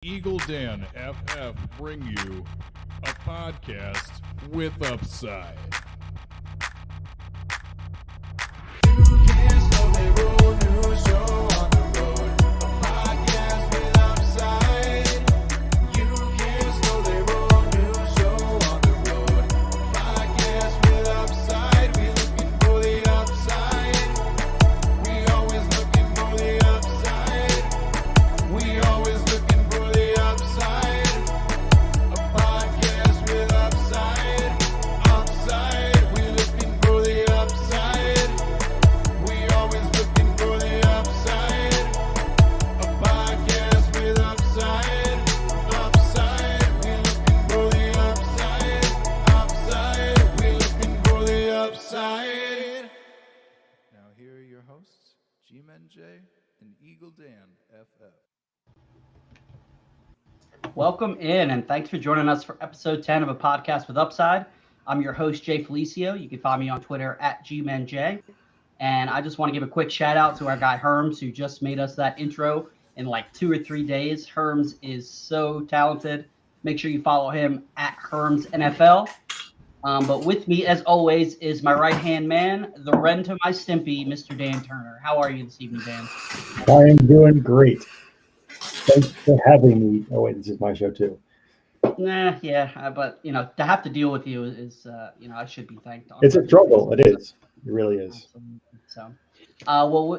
Eagle Dan FF bring you a podcast with upside. And Eagle Dan FF. Welcome in, and thanks for joining us for episode 10 of a podcast with Upside. I'm your host, Jay Felicio. You can find me on Twitter at GManJ. And I just want to give a quick shout out to our guy Herms, who just made us that intro in like 2 or 3 days. Herms is so talented. Make sure you follow him at Herms NFL. But with me, as always, is my right-hand man, the Ren to my Stimpy, Mr. Dan Turner. How are you this evening, Dan? I am doing great. Thanks for having me. Oh, wait, this is my show, too. But, to have to deal with you is, I should be thanked. It's a struggle. It is. It really is. So,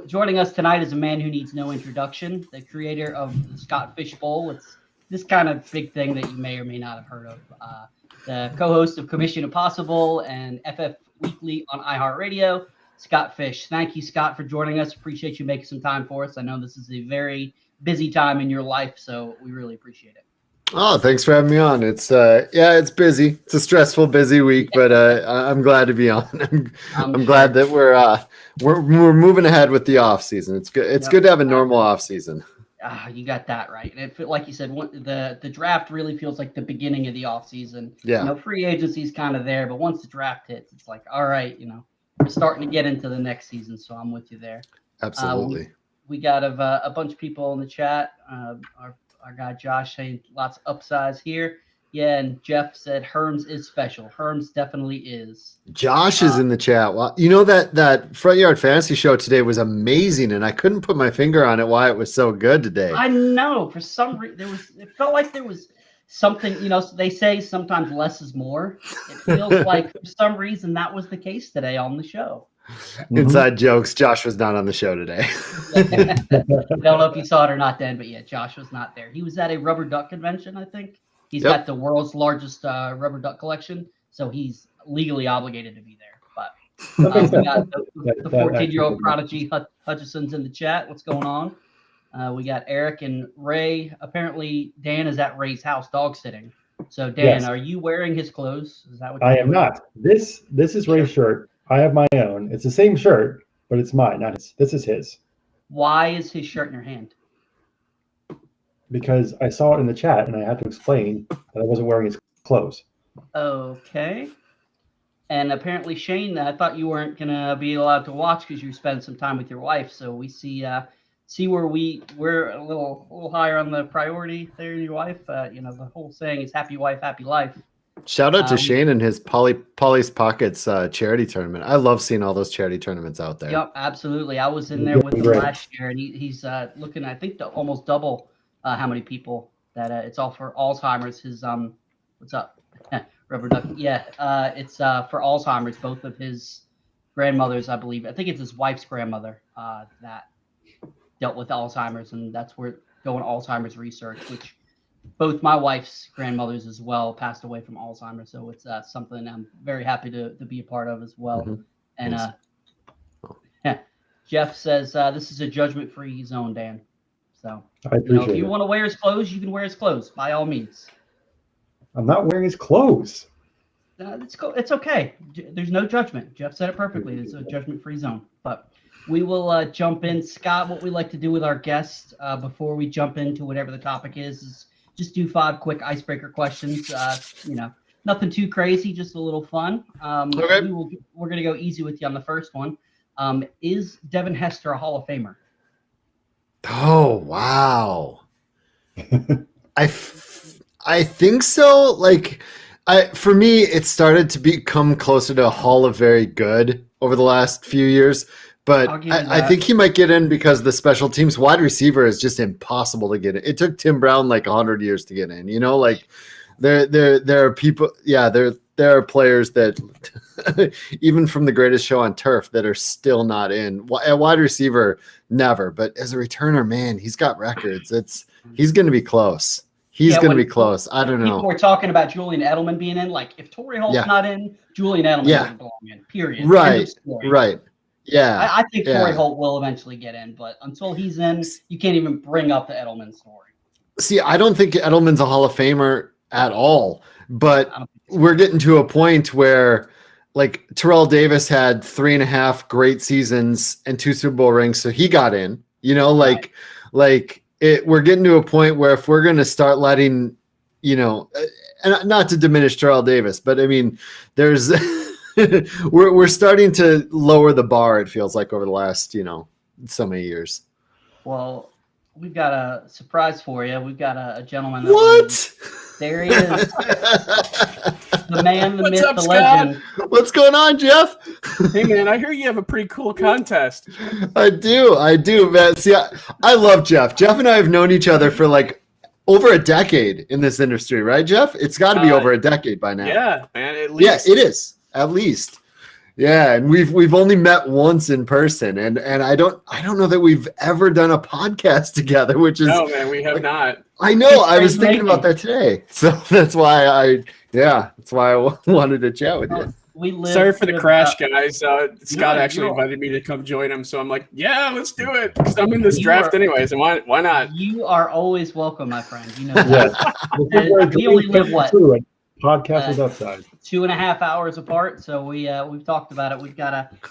joining us tonight is a man who needs no introduction, the creator of the Scott Fish Bowl. It's this kind of big thing that you may or may not have heard of. The co-host of Commission Impossible and FF Weekly on iHeartRadio, Scott Fish. Thank you, Scott, for joining us. Appreciate you making some time for us. I know this is a very busy time in your life, so we really appreciate it. Oh, thanks for having me on. It's it's busy. It's a stressful, busy week, but I'm glad to be on. I'm glad that we're moving ahead with the off season. It's good. It's good to have a normal off season. You got that right. And like you said, the draft really feels like the beginning of the offseason. Yeah. Free agency's kind of there, but once the draft hits, it's like, all right, we're starting to get into the next season. So I'm with you there. Absolutely. We got a bunch of people in the chat. Our guy Josh saying lots of upsides here. Yeah, and Jeff said Herms is special. Herms definitely is. Josh is in the chat. Well, that Front Yard Fantasy show today was amazing, and I couldn't put my finger on it why it was so good today. I know. For some reason, it felt like there was something. They say sometimes less is more. It feels like for some reason that was the case today on the show. Inside jokes. Josh was not on the show today. I don't know if you saw it or not, Dan, but yeah, Josh was not there. He was at a rubber duck convention, I think. He's got the world's largest rubber duck collection, so he's legally obligated to be there. But we got the 14-year-old prodigy Hutchison's in the chat. What's going on? We got Eric and Ray. Apparently, Dan is at Ray's house dog sitting. So, Dan, Yes. Are you wearing his clothes? Is that what I am not. This is Ray's shirt. I have my own. It's the same shirt, but it's mine, not his. This is his. Why is his shirt in your hand? Because I saw it in the chat and I had to explain that I wasn't wearing his clothes. Okay. And apparently, Shane, I thought you weren't going to be allowed to watch because you spent some time with your wife. So we see where we're a little higher on the priority there, your wife. The whole saying is happy wife, happy life. Shout out to Shane and his Polly's Pockets charity tournament. I love seeing all those charity tournaments out there. Yep, absolutely. I was in there with him last year, and he's looking, I think, to almost double how many people that it's all for Alzheimer's. His what's up, Rubber Duck? Yeah, it's for Alzheimer's. Both of his grandmothers, I believe. I think it's his wife's grandmother that dealt with Alzheimer's, and that's where going Alzheimer's research, which both my wife's grandmothers as well passed away from Alzheimer's. So it's something I'm very happy to be a part of as well. Mm-hmm. And Jeff says this is a judgment-free zone, Dan. So if you want to wear his clothes, you can wear his clothes by all means. I'm not wearing his clothes. It's okay. There's no judgment. Jeff said it perfectly. It's a judgment-free zone. But we will jump in. Scott, what we like to do with our guests before we jump into whatever the topic is just do 5 quick icebreaker questions. Nothing too crazy, just a little fun. Okay. We're going to go easy with you on the first one. Is Devin Hester a Hall of Famer? Oh, wow. I think so. Like, for me, it started to become closer to a Hall of Very Good over the last few years. But I think he might get in because the special teams wide receiver is just impossible to get in. It took Tim Brown like 100 years to get in. You know, like there are people. Yeah, there are players that even from the greatest show on turf that are still not in. At wide receiver, never. But as a returner, man, he's got records. He's going to be close. He's going to be close. I don't know. People were talking about Julian Edelman being in. Like, if Torrey Holt's not in, Julian Edelman doesn't belong in. Period. Right. Yeah. I think Torrey Holt will eventually get in, but until he's in, you can't even bring up the Edelman story. See, I don't think Edelman's a Hall of Famer at all, but we're getting to a point where, like, Terrell Davis had 3.5 great seasons and 2 Super Bowl rings, so he got in. You know, we're getting to a point where if we're going to start letting, you know, and not to diminish Terrell Davis, but I mean, there's we're starting to lower the bar. It feels like over the last, you know, so many years. Well, we've got a surprise for you. We've got a gentleman. There he is. The man, the myth, the legend. What's going on, Jeff? Hey, man, I hear you have a pretty cool contest. I do, man. See, I love Jeff. Jeff and I have known each other for like over a decade in this industry, right, Jeff? It's got to be over a decade by now. Yeah, man, at least. Yeah, it is. At least. Yeah, and we've only met once in person, and I don't know that we've ever done a podcast together, which is no, man, we have not. I know. I was thinking about that today, so that's why I wanted to chat with you. Sorry for the crash, guys. Scott actually invited me to come join him, so I'm like, yeah, let's do it. Because I'm in this draft anyways, and why not? You are always welcome, my friend. You know that. We only live what? Podcast is upside. 2.5 hours apart, so we've talked about it.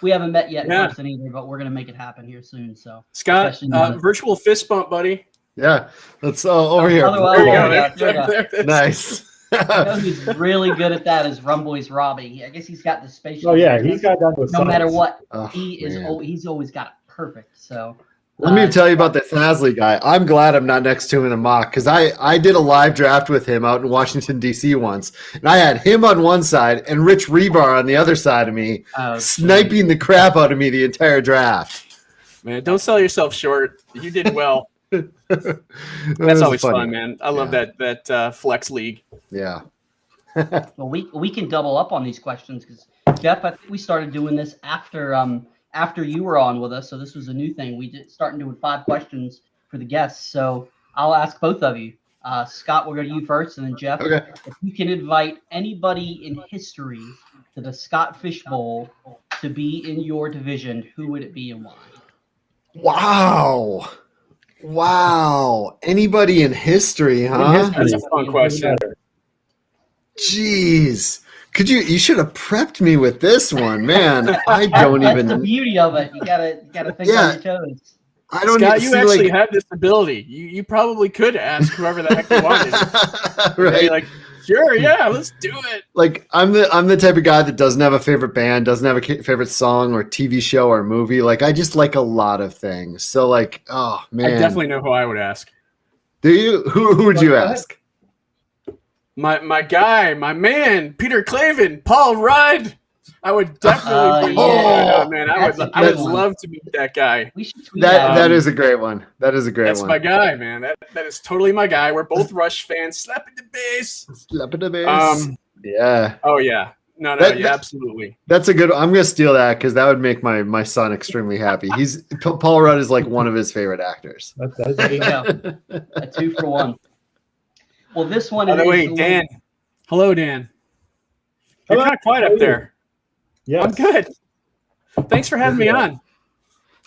We haven't met yet in person either, but we're gonna make it happen here soon. So Scott, virtual fist bump, buddy. Yeah, let's over here. There it is. Nice. You know who's really good at that is Rumboy's Robbie. I guess he's got the spatial. Oh yeah, he's got done with. No matter what, man. he's always got it perfect. So. Let me tell you about this Hasley guy. I'm glad I'm not next to him in the mock because I did a live draft with him out in Washington, D.C. once. And I had him on one side and Rich Rebar on the other side of me, sniping the crap out of me the entire draft. Man, don't sell yourself short. You did well. That's always fun, man. I love that flex league. Yeah. Well, we can double up on these questions because, Jeff, I think we started doing this after you were on with us, so this was a new thing. We did starting doing 5 questions for the guests. So I'll ask both of you. Scott, we'll go to you first, and then Jeff. Okay. If you can invite anybody in history to the Scott Fish Bowl to be in your division, who would it be and why? Wow. Anybody in history, huh? That's a fun question. Jeez. You should have prepped me with this one, man. I don't That's even. the beauty of it. You gotta think on your toes. I don't. Scott, you actually have this ability. You probably could ask whoever the heck you wanted. Right? Like, sure, yeah, let's do it. Like, I'm the type of guy that doesn't have a favorite band, doesn't have a favorite song or TV show or movie. Like, I just like a lot of things. So, like, oh man, I definitely know who I would ask. Do you? Who would you ask? My guy, my man, Peter Clavin, Paul Rudd. I would definitely man. I would love to meet that guy. We should tweet that is a great one. That is a great That's one. my guy, man. That is totally my guy. We're both Rush fans. Slapping the bass. Slapping the bass. Yeah. Oh yeah. No, absolutely. That's a good. I'm gonna steal that because that would make my son extremely happy. Paul Rudd is like one of his favorite actors. There you go. A 2 for 1. Well, this one. By the way, Dan. Hello, Dan. You're kind of quiet up there. Yeah, I'm good. Thanks for having me on.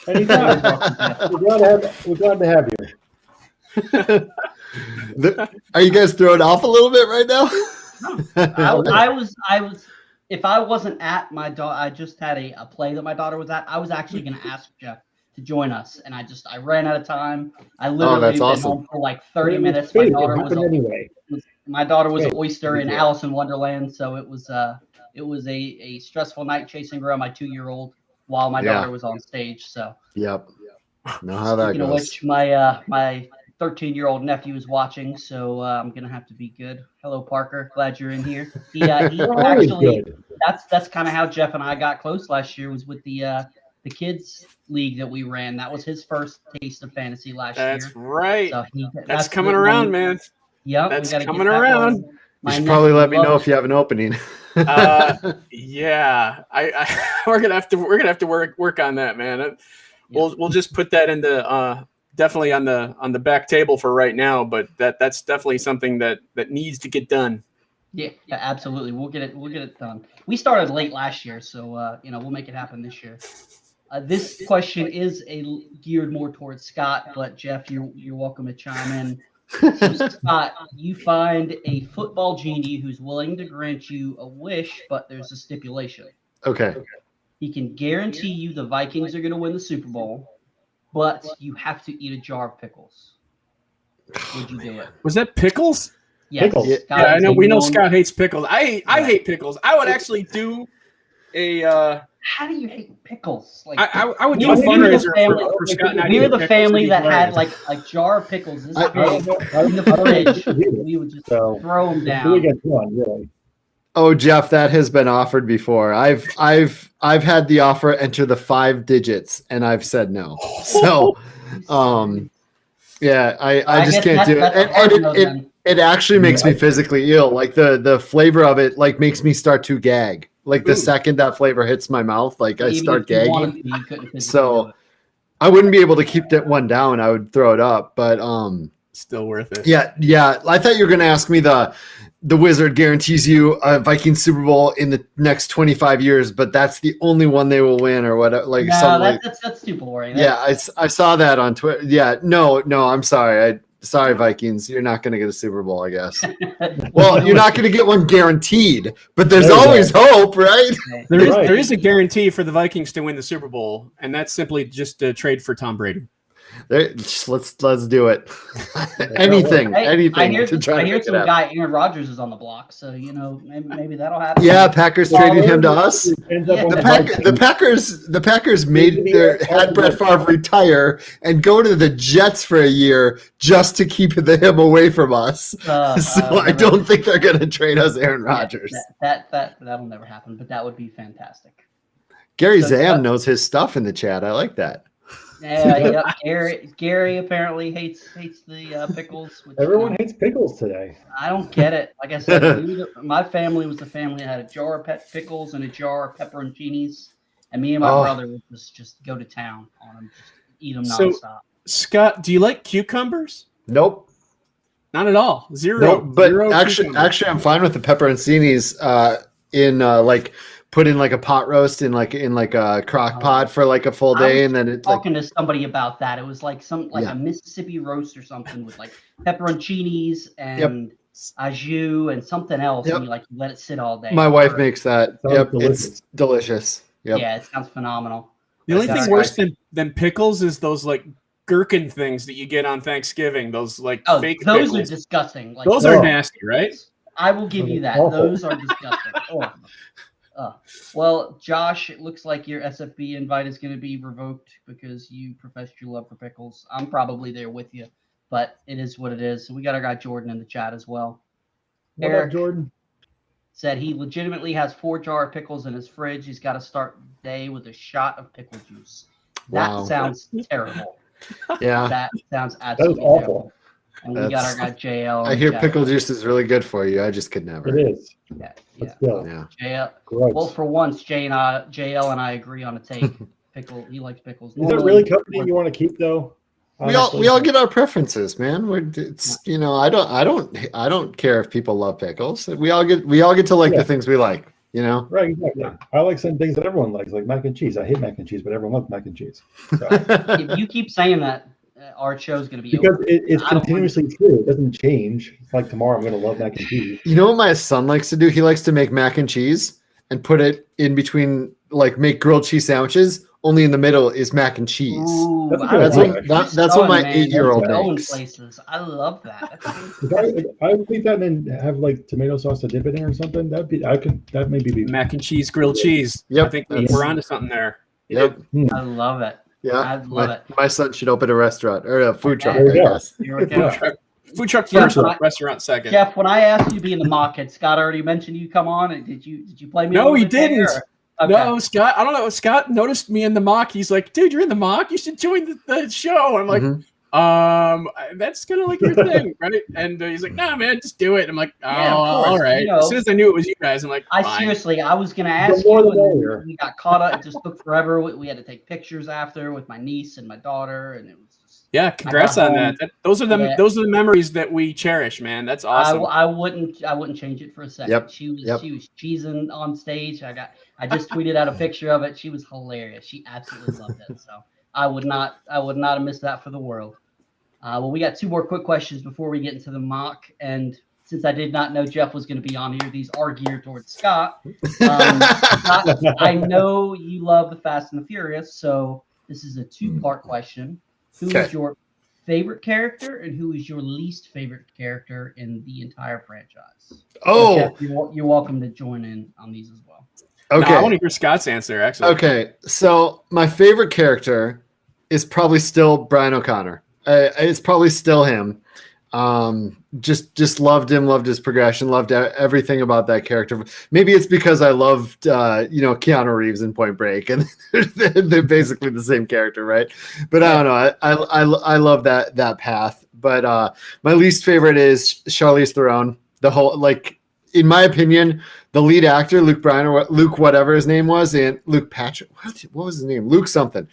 Anytime. We're glad to have you. Are you guys throwing off a little bit right now? I was. If I wasn't at my daughter, I just had a play that my daughter was at. I was actually going to ask Jeff to join us, and I ran out of time. I literally been home for like 30 minutes. My daughter was an oyster in Alice in Wonderland, so it was a stressful night chasing around my 2-year-old while my daughter was on stage. So yep. Know how that goes. Which my 13-year-old nephew is watching, so I'm gonna have to be good. Hello, Parker. Glad you're in here. He Always actually good. that's kind of how Jeff and I got close last year. Was with the kids league that we ran. That was his first taste of fantasy last year. That's right. So that's coming around, man. Yep, That's we gotta coming get that around. going. You should probably let me know if you have an opening. Yeah, we're gonna have to work on that, man. We'll just put that into definitely on the back table for right now, but that's definitely something that needs to get done. Yeah, absolutely. We'll get it done. We started late last year, so we'll make it happen this year. This question is geared more towards Scott, but Jeff, you're welcome to chime in. So Scott, you find a football genie who's willing to grant you a wish, but there's a stipulation. Okay. He can guarantee you the Vikings are going to win the Super Bowl, but you have to eat a jar of pickles. Would you do it? Was that pickles? Yes. Pickles. Scott Yeah, I is know. a We know known- Scott hates pickles. I hate pickles. I would actually do a. How do you hate pickles? Like I would do we a were the fundraiser family- for Scott and I. we to were eat the pickles. family It'd be that had hilarious. like a jar of pickles this I big don't know. I in the don't know fridge. what to do. We would just So throw them two down. against one, really. Oh, Jeff, that has been offered before. I've had the offer enter the 5 digits, and I've said no. So, yeah, I just guess can't do it. that's a And hard no it then. it actually makes me physically ill. Like the flavor of it, like makes me start to gag. Like the Ooh. second that flavor hits my mouth, like I Even start if you wanted gagging. to, you couldn't physically So- do it. I wouldn't be able to keep that one down. I would throw it up. But Still worth it. yeah. I thought you were gonna ask me the Wizard guarantees you a Viking Super Bowl in the next 25 years, but that's the only one they will win or whatever. Like No, something like that's too boring. yeah, I saw that on Twitter. Yeah, no, I'm sorry. Sorry, Vikings. You're not going to get a Super Bowl, I guess. Well, you're not going to get one guaranteed, but there's There you always hope, right? Right. There is a guarantee for the Vikings to win the Super Bowl, and that's simply just a trade for Tom Brady. Let's do it. anything Hey, I hear, to try I to hear make it some happen. guy Aaron Rodgers is on the block, so maybe that'll happen. Yeah, Packers traded him to us. Ends up Yeah. on The, Vikings. the Packers had Brett Favre retire and go to the Jets for a year just to keep him away from us. So I don't think they're going to trade us Aaron Rodgers. That'll never happen, but that would be fantastic. Gary So, Zam knows his stuff in the chat. I like that. Yeah, Gary apparently hates the pickles. Which, Everyone hates pickles today. I don't get it. Like I said, my family was the family that had a jar of pickles and a jar of pepperoncinis, and me and my brother would just go to town on them, just eat them So- nonstop. Scott, do you like cucumbers? Nope. Not at all. Zero. No, but Zero actually, cucumbers. I'm fine with the pepperoncinis in like put in like a pot roast in like a crock pot for like a full day, and then it's like Talking to somebody about that, it was like Yeah. a Mississippi roast or something with like pepperoncinis and au jus and something else, Yep. and you let it sit all day. my wife makes that. Sounds Yep, delicious. it's delicious. Yep. Yeah, it sounds phenomenal. The only That's thing worse than pickles is those like gherkin things that you get on Thanksgiving. Those like Oh, fake those pickles. are disgusting. Like Those Oh. are nasty, right? I will give you that. Awful. Those are disgusting. Well, Josh, it looks like your SFB invite is going to be revoked because you professed your love for pickles. I'm probably there with you, but it is what it is. So we got our guy Jordan in the chat as well. What Eric. up, Jordan? Said he legitimately has 4 jar of pickles in his fridge. He's got to start the day with a shot of pickle juice. That Wow. sounds terrible. Yeah. That sounds That was absolutely awful. terrible. And we got our guy JL. I hear pickle juice is really good for you. I just could never. It is. Yeah, But yeah. still, Yeah. JL. gross. Well, for once, JL and I agree on a take. Pickle. He likes pickles. Is that really company you want to keep though? We all get our preferences, man. It's I don't care if people love pickles. We all get to like the things we like. Right, exactly. I like some things that everyone likes, like mac and cheese. I hate mac and cheese, but everyone loves mac and cheese. So, If you keep saying that, our show's going to be because over. it's I don't continuously true. It doesn't change. It's like tomorrow I'm going to love mac and cheese. You know what my son likes to do? He likes to make mac and cheese and put it in between, like make grilled cheese sandwiches. Only in the middle is mac and cheese. Ooh, That's a I good That's like idea. what this that's what my man. 8-year-old Going makes. places. I love that. I would think that and then have like tomato sauce to dip it in or something. That maybe be Mac and cheese, grilled cheese. Yep, I think that's- we're onto something there. Yep. I love it. Yeah, I love it. my son should open a restaurant or a food truck. There I you go. guess. Here we go. Food truck Yeah, first, but- restaurant second. Jeff, when I asked you to be in the mock, had Scott already mentioned you come on? And did you play me? a No, little he bit there, didn't. or- Okay. No, Scott. I don't know. Scott noticed me in the mock. He's like, "Dude, you're in the mock. You should join the show." I'm like, that's kind of like your thing, right? And he's like, "Nah, man, just do it." I'm like, "Oh, Yeah, of course, all right." you know. As soon as I knew it was you guys, I'm like, I "Fine." seriously, I was gonna ask The more you, the and merrier. we got caught up. It just took forever. We had to take pictures after with my niece and my daughter, and it was just. Yeah, congrats got on home. that. Those are the Yeah. those are the memories that we cherish, man. That's awesome. I wouldn't change it for a second. Yep, She was yep. she was cheesing on stage. I just tweeted out a picture of it. She was hilarious. She absolutely loved it. So I would not have missed that for the world. Well, we got two more quick questions before we get into the mock. And since I did not know Jeff was going to be on here, these are geared towards Scott. Scott, I know you love the Fast and the Furious, so this is a two-part question. Who is Okay. your favorite character, and who is your least favorite character in the entire franchise? Oh, Jeff, you're welcome to join in on these as well. No, okay. I want to hear Scott's answer. Actually, Okay, so my favorite character is probably still Brian O'Connor. It's probably still him. Just loved him, loved his progression, loved everything about that character. Maybe it's because I loved, Keanu Reeves in Point Break, and they're basically the same character, right? But I don't know. I love that path. But my least favorite is Charlize Theron. The whole, like, in my opinion, the lead actor, Luke Bryan, or Luke whatever his name was, and Luke Patrick, what was his name? Luke something.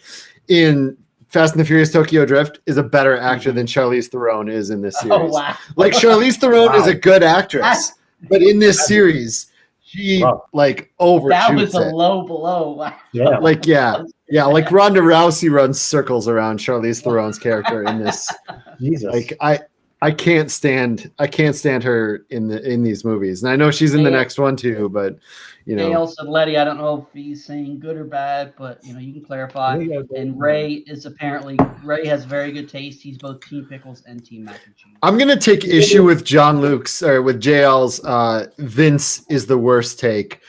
In Fast and the Furious Tokyo Drift is a better actor than Charlize Theron is in this series. Oh wow! Like, Charlize Theron is a good actress, That's- but in this series, she like That overshoots was a it. low blow. Wow. Yeah. Like, yeah, like Ronda Rousey runs circles around Charlize Theron's character in this. Jesus. Like, I can't stand her in these movies, and I know she's in the Yeah. next one too. But Dale said, Letty, I don't know if he's saying good or bad, but you can clarify. And Ray has very good taste. He's both Team Pickles and Team Mac and Cheese. I'm gonna take issue with John Luke's or with JL's. Vince is the worst take.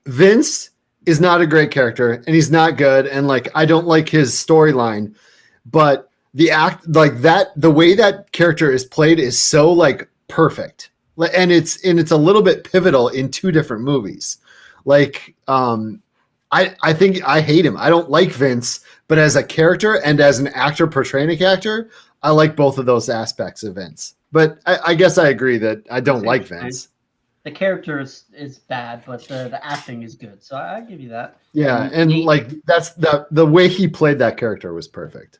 Vince is not a great character, and he's not good, and like, I don't like his storyline, but the way that character is played is so like perfect, and it's a little bit pivotal in two different movies. Like, I think I hate him. I don't like Vince, but as a character and as an actor portraying a character, I like both of those aspects of Vince. But I guess I agree that I don't like Vince. The character is bad, but the acting is good. So I give you that. Yeah, and like, that's the way he played that character was perfect.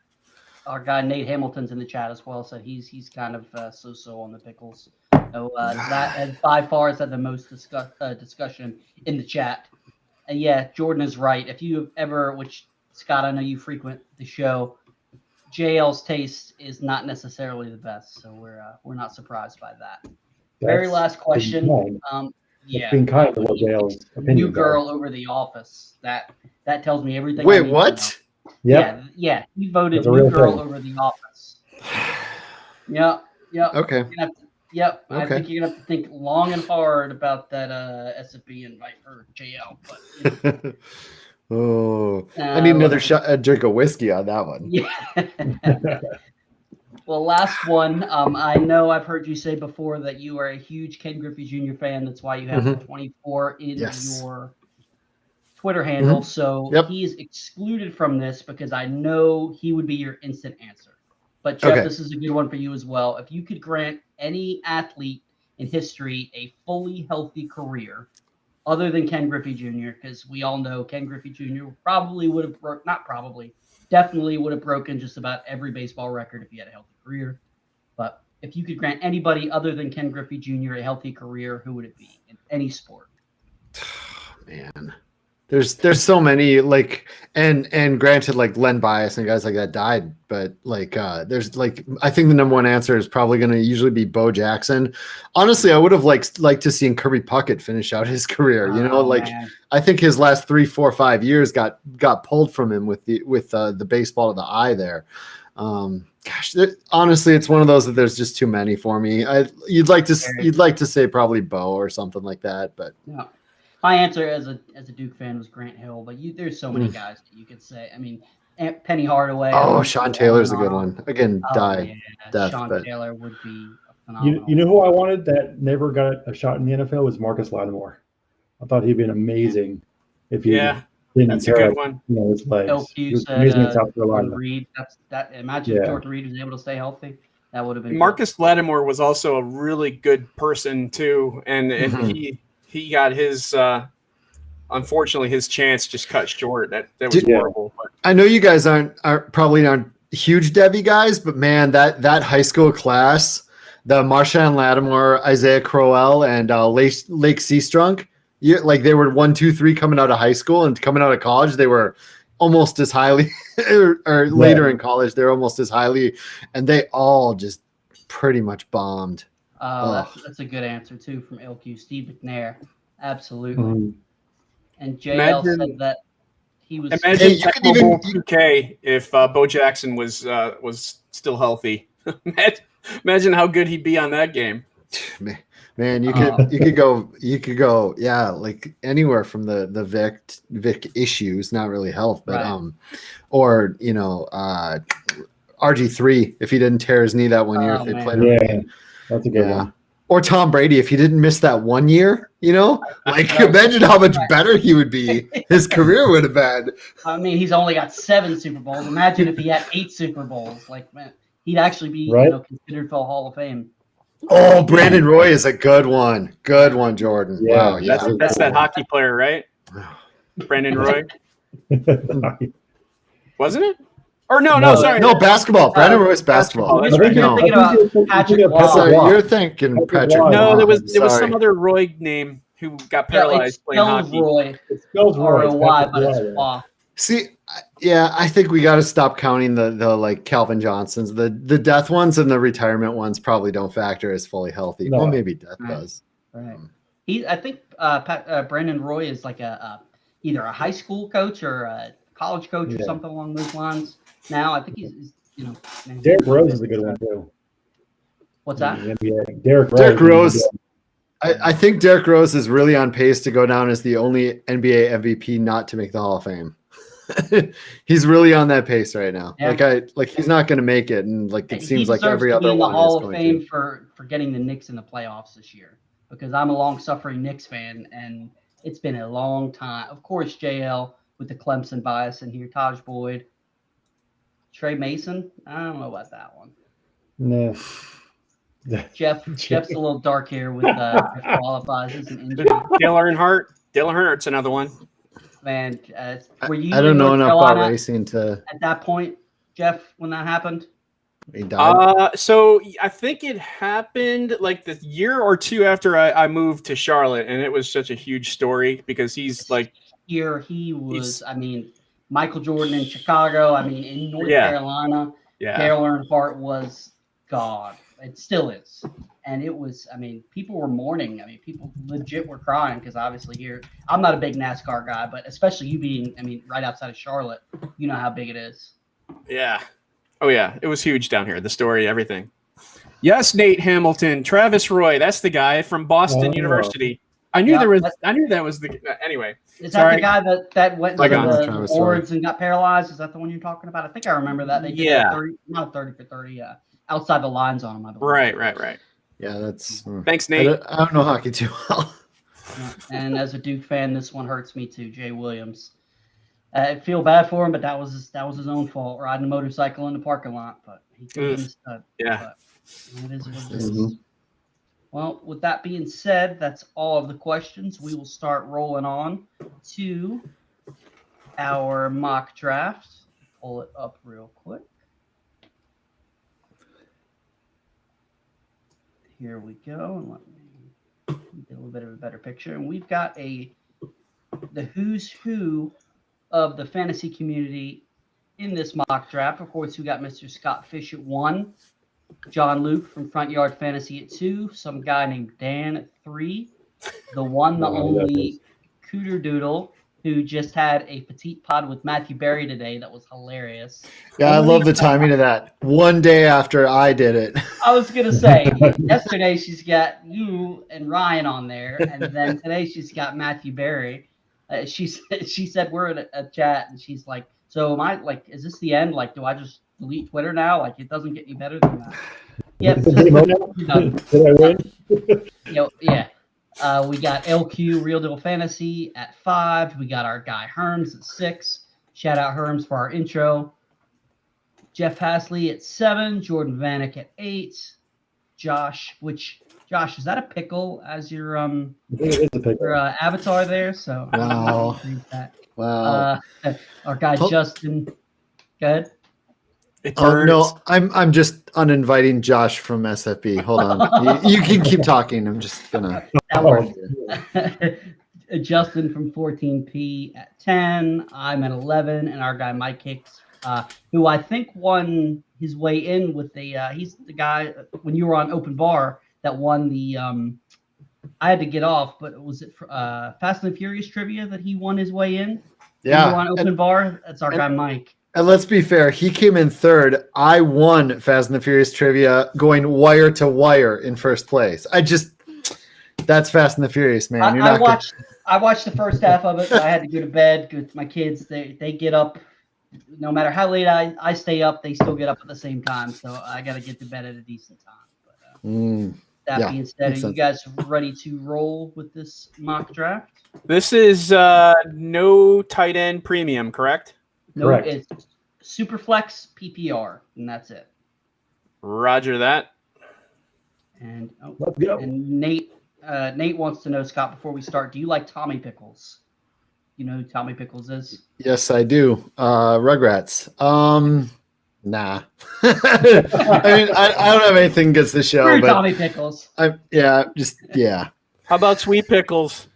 Our guy Nate Hamilton's in the chat as well, so he's kind of so on the Pickles. So that has by far has had the most discussion in the chat. And yeah, Jordan is right. If you have ever, which Scott, I know you frequent the show, JL's taste is not necessarily the best, so we're not surprised by that. Very last question. Yeah, Being kind to what Dale's opinion. New Girl over The Office. That tells me everything. I Wait, need to what? know. Yep. Yeah. He voted That's a New real Girl thing. over The Office. Yep. Okay. You're gonna have to- Yep. I Okay. think you're gonna have to think long and hard about that SFB invite for JL. But Oh, I need another shot, a drink of whiskey on that one. yeah. Well, last one. I know I've heard you say before that you are a huge Ken Griffey Jr. fan. That's why you have the 24 in Yes. your Twitter handle. So Yep. he is excluded from this because I know he would be your instant answer. But Jeff, Okay. this is a good one for you as well. If you could grant any athlete in history a fully healthy career, other than Ken Griffey Jr., because we all know Ken Griffey Jr. probably would have definitely would have broken just about every baseball record if he had a healthy career. But if you could grant anybody other than Ken Griffey Jr. a healthy career, who would it be in any sport? Man, there's so many, like, and granted, like, Len Bias and guys like that died, but like, there's like, I think the number one answer is probably going to usually be Bo Jackson. Honestly, I would have liked to see Kirby Puckett finish out his career. Man. I think his last 3, 4, 5 years got pulled from him with the baseball to the eye there. Honestly, it's one of those that there's just too many for me. You'd like to say probably Bo or something like that, but Yeah. My answer as a Duke fan was Grant Hill, but there's so many guys that you could say. I mean, Penny Hardaway. Oh, Sean Taylor's a good one. Again, Oh, yeah. death, Sean but Taylor would be phenomenal. You know who I wanted that never got a shot in the NFL was Marcus Lattimore. I thought he'd been amazing if he Yeah, didn't that's a tear good up, one. his legs. LQ He was said, amazing at South Jordan Carolina. Reed. Imagine if Yeah. Jordan Reed was able to stay healthy. That would have been Marcus Lattimore was also a really good person too, and Mhm. he got his unfortunately his chance just cut short. That was Yeah. horrible. But I know you guys aren't huge Debbie guys, but man, that high school class, the Marshawn Lattimore, Isaiah Crowell, and Lake Seastrunk, like they were 1, 2, 3 coming out of high school, and coming out of college, they were almost as highly, or later in college, they're almost as highly, and they all just pretty much bombed. that's a good answer too from LQ. Steve McNair, absolutely. Mhm. And JL Imagine- said that he was. imagine Hey, you could Tecmo even- Bowl 2K if Bo Jackson was still healthy. Imagine how good he'd be on that game. Man, you could go, yeah, like anywhere from the Vic issues, not really health, but Right. or RG3 if he didn't tear his knee that one year, Oh, if they man. played him Yeah, again. that's a good Yeah. one. Or Tom Brady if he didn't miss that 1 year, like Right. imagine how much Right. better he would be. His career would have been. I mean, he's only got 7 Super Bowls. Imagine if he had 8 Super Bowls. Like, man, he'd actually be Right. considered for the Hall of Fame. Oh, Brandon Roy is a good one. Good one, Jordan. Yeah, Wow, yeah. That's that hockey player, right? Brandon Roy, wasn't it? Or no, No, sorry. No, basketball. Brandon Roy's basketball. basketball, that's right. No. Thinking about Patrick Waugh. Sorry, you're thinking Patrick Patrick. Waugh. No, Waugh. there was Sorry. some other Roy name who got Yeah, paralyzed it's playing spelled hockey. Roy, It spells Roy. It's R-O-Y, Patrick but it's Waugh. Waugh. See, yeah, I think we got to stop counting the like Calvin Johnsons. The death ones and the retirement ones probably don't factor as fully healthy. No. Well, maybe death Right. does. Right. I think Brandon Roy is like either a high school coach or a college coach or Yeah. something along those lines. Now I think he's man, Derrick Rose is a good one too. What's that? In the NBA. Derrick Derrick Rose. Rose. I think Derrick Rose is really on pace to go down as the only NBA MVP not to make the Hall of Fame. He's really on that pace right now. Yeah. Like he's not going to make it, and like it He seems like deserves every to be other in the one Hall is of going Fame to. for getting the Knicks in the playoffs this year, because I'm a long-suffering Knicks fan, and it's been a long time. Of course, JL with the Clemson bias in here, Taj Boyd, Trey Mason. I don't know about that one. Nah. Jeff's a little dark here with qualifies as an injury. Dale Earnhardt. Dale Earnhart's another one. Man, were you I don't in know North enough about Carolina racing to. at that point, Jeff, when that happened? He died. So I think it happened like the year or two after I moved to Charlotte, and it was such a huge story because he's like, Here he was. I mean, Michael Jordan in Chicago. I mean, in North Yeah. Carolina, yeah, Dale Earnhardt was God. It still is. And it was, I mean, people were mourning. I mean, people legit were crying because obviously here, I'm not a big NASCAR guy, but especially you being, I mean, right outside of Charlotte, you know how big it is. yeah. Oh yeah, it was huge down here. The story, everything. Yes, Nate Hamilton, Travis Roy. That's the guy from Boston Oh. University. I knew Yeah, I knew that was the. Anyway, Is that Sorry. the guy that went to Like on the Travis awards and got paralyzed? Is that the one you're talking about? I think I remember that. They did Yeah. 30, not 30 for 30, outside the lines on him, I believe. right. Yeah, that's. Thanks, I Nate. don't know hockey too well. Yeah. And as a Duke fan, this one hurts me too. Jay Williams. I feel bad for him, but that was his own fault, riding a motorcycle in the parking lot. But he could have been a stud. Yeah. But it is what it is. Mhm. Well, with that being said, that's all of the questions. We will start rolling on to our mock draft. Pull it up real quick. Here we go. And let me get a little bit of a better picture. And we've got the who's who of the fantasy community in this mock draft. Of course, we got Mr. Scott Fish at 1, John Luke from Front Yard Fantasy at 2, some guy named Dan at 3, the one, the only Cooter Doodle, who just had a petite pod with Matthew Berry today that was hilarious. Yeah, I love the timing of that. One day after I did it. I was gonna say yesterday she's got you and Ryan on there, and then today she's got Matthew Berry. She said we're in a chat, and she's like, So am I like, is this the end? Like, do I just delete Twitter now? Like, it doesn't get any better than that. Yep. Is it game over now? Did I win? Yeah. We got LQ Real Deal Fantasy at 5. We got our guy Herms at 6. Shout out Herms for our intro. Jeff Hasley at 7. Jordan Vanek at 8. Josh, is that a pickle as your I think it is a pick. avatar there? So Wow. Wow. Our guy Oh. Justin. Go ahead. It Oh turns. no, I'm just uninviting Josh from SFB. Hold on, you can keep talking. I'm just gonna. That works. Justin from 14P at 10. I'm at 11, and our guy Mike Hicks, who I think won his way in with he's the guy when you were on Open Bar that won the. I had to get off, but was it Fast and the Furious trivia that he won his way in? Yeah, You were on Open Bar. That's our guy Mike. and let's be fair. He came in third. I won Fast and the Furious trivia, going wire to wire in first place. That's Fast and the Furious, man. You're I not. I watched the first half of it. I had to go to bed because my kids they get up. No matter how late I stay up, they still get up at the same time. So I got to get to bed at a decent time. But, that Yeah, being said, are makes you sense. guys ready to roll with this mock draft? This is no tight end premium, correct? No, Correct. it's Superflex PPR, and that's it. Roger that. And Let's go. and Nate wants to know, Scott, before we start, do you like Tommy Pickles? You know who Tommy Pickles is? Yes, I do. Rugrats. Nah. I mean, I don't have anything against the show, Screw but Tommy Pickles. yeah. How about Sweet Pickles?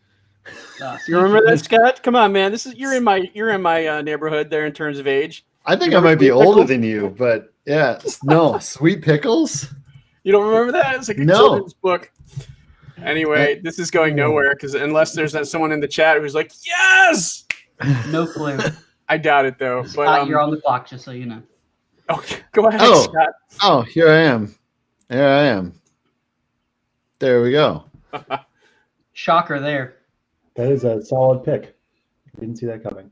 You remember that, Scott? Come on, man. You're in my neighborhood there in terms of age. I think You I might be remember Sweet older Pickles? than you, but yeah, no, Sweet Pickles. You don't remember that? It's like a No. children's book. Anyway, this is going nowhere because unless there's someone in the chat who's like, yes, No clue. I doubt it though. But Scott, you're on the clock, just so you know. okay, go ahead, Oh. Scott. Oh, here I am. There we go. Shocker there. That is a solid pick. Didn't see that coming.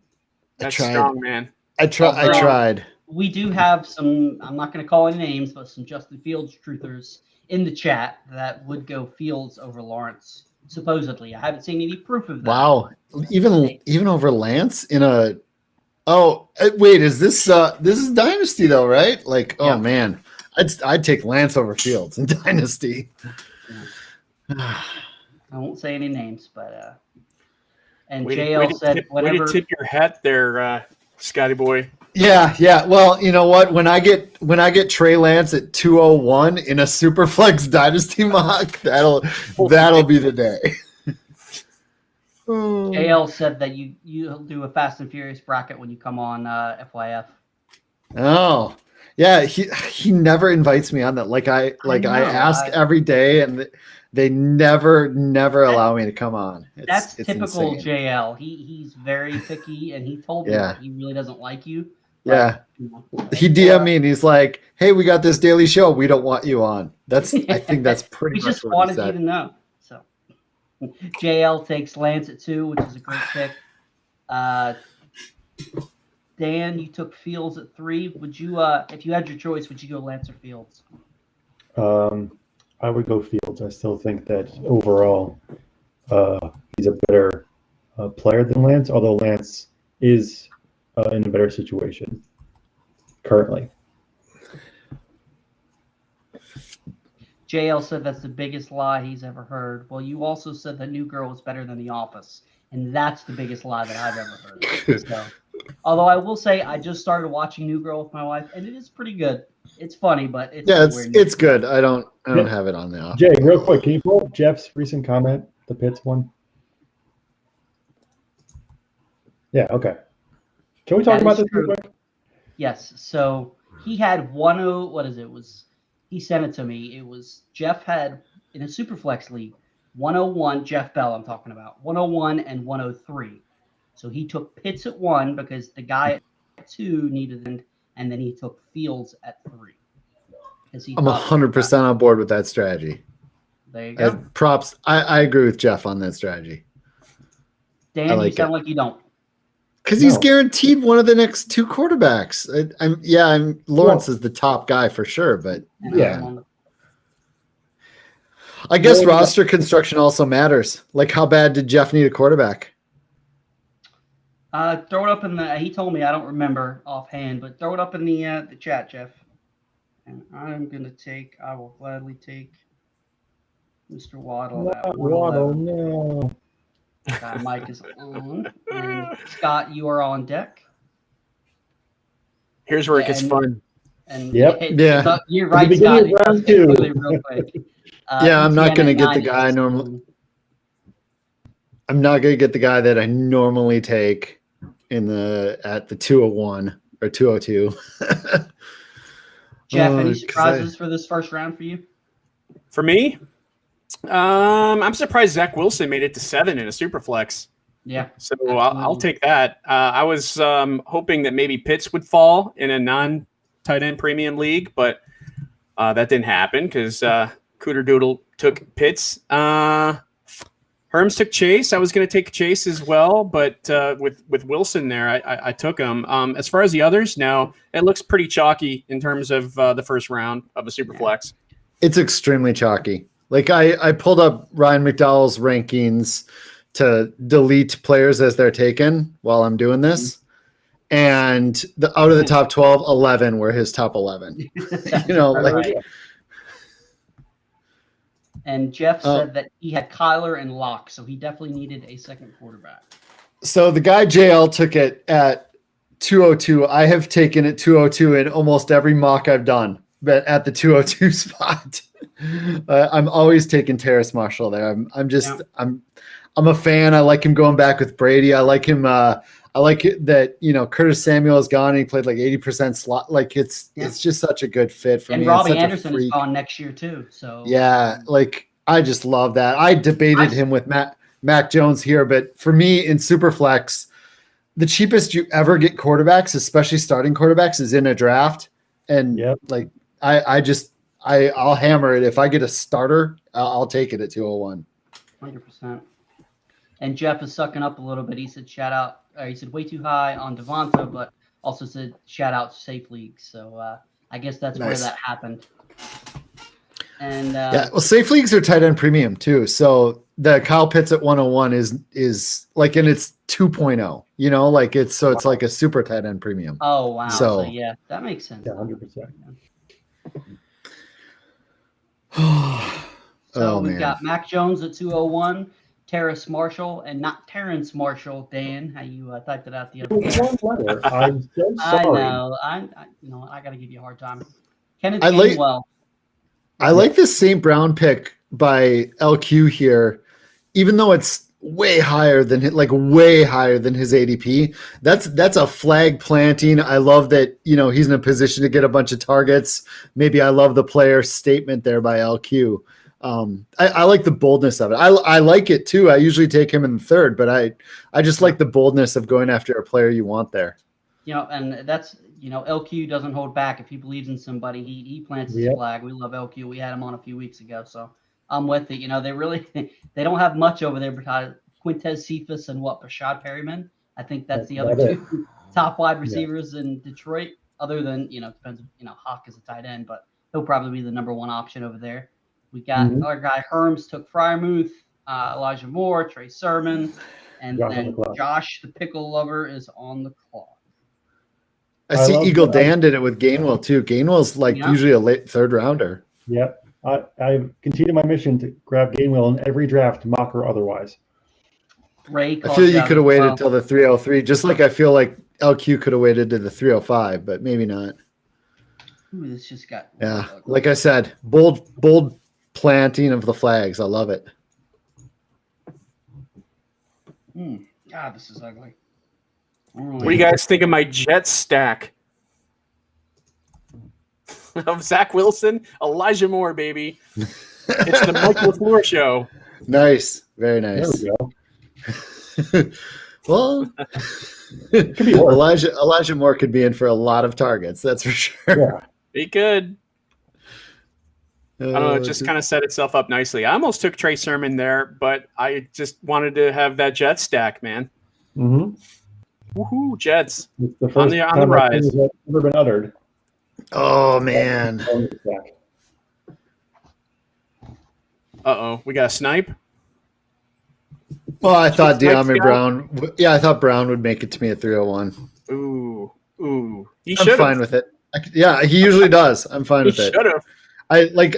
That's tried. strong, man. I tried. We do have some, I'm not going to call any names, but some Justin Fields truthers in the chat that would go Fields over Lawrence, supposedly. I haven't seen any proof of that. Wow, even over Lance in a. Oh wait, is this is Dynasty though, right? Like, oh Yeah. man, I'd take Lance over Fields in Dynasty. I won't say any names, but and Way to- JL way to said tip- whatever. Way to tip your hat there, Scotty boy. Yeah. Well, you know what? When I get Trey Lance at 201 in a Superflex Dynasty mock, that'll be the day. JL said that you'll do a Fast and Furious bracket when you come on FYF. Oh, yeah. He never invites me on that. I know, ask every day, and they never allow me to come on. That's it's typical insane. JL. He's very picky, and he told me Yeah. that he really doesn't like you. Yeah. You know, He DM'd me and he's like, "Hey, we got this daily show. We don't want you on." I think that's pretty we much just what he wanted you said. to know. So JL takes Lance at 2, which is a great pick. Dan, you took Fields at 3. Would you, if you had your choice, would you go Lance or Fields? I would go Fields. I still think that overall, he's a better player than Lance, although Lance is in a better situation currently. JL said that's the biggest lie he's ever heard. Well, you also said that New Girl was better than The Office, and that's the biggest lie that I've ever heard. So, although I will say I just started watching New Girl with my wife, and it is pretty good. It's funny, but it's nowhere near- it's good. I don't have it on now. Jay, real quick, can you pull up Jeff's recent comment, the Pitts one? Yeah, okay. Can we talk That about is this real true. quick? Yes. So he had he sent it to me. It was Jeff had in a Superflex league 101, Jeff Bell I'm talking about, 101 and 103. So he took Pitts at 1 because the guy at 2 needed him, and then he took Fields at 3. I'm 100% on board with that strategy. There you go. Props. I agree with Jeff on that strategy. Dan, I you like sound like you don't. Because he's No. guaranteed one of the next two quarterbacks. Lawrence is the top guy for sure, but Yeah. I guess Well, roster construction also matters. Like, how bad did Jeff need a quarterback? Throw it up in the. He told me, I don't remember offhand, but throw it up in the chat, Jeff. And I'm gonna take. I will gladly take Mr. Waddle at Waddle, 111. no. Mike is on, and Scott, you are on deck. Here's where it gets And- fun. And Yeah. you're right, The Scott. beginning of round It does two. get ugly real quick. Yeah, I'm not ETN gonna at get the 9 guy I is- normally- I'm not going to get the guy that I normally take at the 201 or 202. Jeff, Oh, any 'cause surprises for this first round for you? For me, I'm surprised Zach Wilson made it to 7 in a super flex. Yeah. So Absolutely. I'll take that. I was hoping that maybe Pitts would fall in a non-tight end premium league, but that didn't happen because Cooter Doodle took Pitts. Herms took Chase. I was going to take Chase as well, but with Wilson there, I took him. As far as the others, no, it looks pretty chalky in terms of the first round of a super flex. It's extremely chalky. Like, I pulled up Ryan McDowell's rankings to delete players as they're taken while I'm doing this. And out of the top 12, 11 were his top 11. You know, like, Right. And Jeff said that he had Kyler and Locke, so he definitely needed a second quarterback. so the guy JL took it at 202. I have taken it 202 in almost every mock I've done, but at the 202 spot. I'm always taking Terrace Marshall there. I'm a fan. I like him going back with Brady. I like him. I like it that, you know, Curtis Samuel is gone and he played like 80% slot. Like, it's just such a good fit for And me. Robbie Such a Anderson is freak. gone next year too. So Yeah, like, I just love that. I debated him with Mac Jones here, but for me in Superflex, the cheapest you ever get quarterbacks, especially starting quarterbacks, is in a draft. And Yep. like, I'll hammer it. If I get a starter, I'll take it at 201. 100%. And Jeff is sucking up a little bit. He said he said way too high on Devonta, but also said shout out safe leagues. So I guess that's where Nice. that happened. And Yeah, well, safe leagues are tight end premium too. So the Kyle Pitts at 101 is like, and it's 2.0. You know, like it's like a super tight end premium. oh wow. So, So- yeah, that makes sense. Yeah, 100%. So Oh, we've man. got Mac Jones at 201, Terrace Marshall, and not Terrence Marshall. Dan, how you typed it out the other day. One letter. I'm so I sorry. know. I got to give you a hard time. Kenneth I like- Gainwell. I like this St. Brown pick by LQ here, even though it's way higher than his ADP. That's a flag planting. I love that, you know, he's in a position to get a bunch of targets. Maybe I love the player statement there by LQ. I like the boldness of it. I like it too. I usually take him in the third, but I just like the boldness of going after a player you want there. You know, and that's, you know, LQ doesn't hold back. If he believes in somebody, he plants his Yep. flag. We love LQ. We had him on a few weeks ago, so I'm with it. You know, they really they don't have much over there besides Quintez Cephas and Rashad Perryman. I think that's the other That's two top wide receivers in Detroit. Other than, you know, it depends. You know, Hawk is a tight end, but he'll probably be the number one option over there. We got our guy Herms took Fryermuth, Elijah Moore, Trey Sermon, and Josh on then the clock. Josh, the pickle lover, is on the clock. I I see love Eagle that. Dan did it with Gainwell too. Gainwell's like Yeah. usually a late third rounder. Yep. I've continued my mission to grab Gainwell in every draft, mock or otherwise. Ray I calls feel you out could have as waited well. till the 303, just like I feel like LQ could have waited to the 305, but maybe not. Ooh, this just got Yeah, like I said, bold planting of the flags. I love it. God, this is ugly. What do you guys think of my jet stack? Of Zach Wilson, Elijah Moore, baby. It's the Mike LaFleur show. Nice, very There nice. we go. Well, Could be worse. Elijah Moore could be in for a lot of targets. That's for sure. Yeah. He could. I don't know. It just kind of set itself up nicely. I almost took Trey Sermon there, but I just wanted to have that jet stack, man. Mm-hmm. Woohoo, Jets. It's the On first the time that rise. thing has ever been uttered. Oh man. We got a snipe. Well, I thought Snipe De'Ami Scout? Brown. Yeah, I thought Brown would make it to me at 301. Ooh. He I'm should fine have. with it. Yeah, he usually does. I'm fine He with it. should have.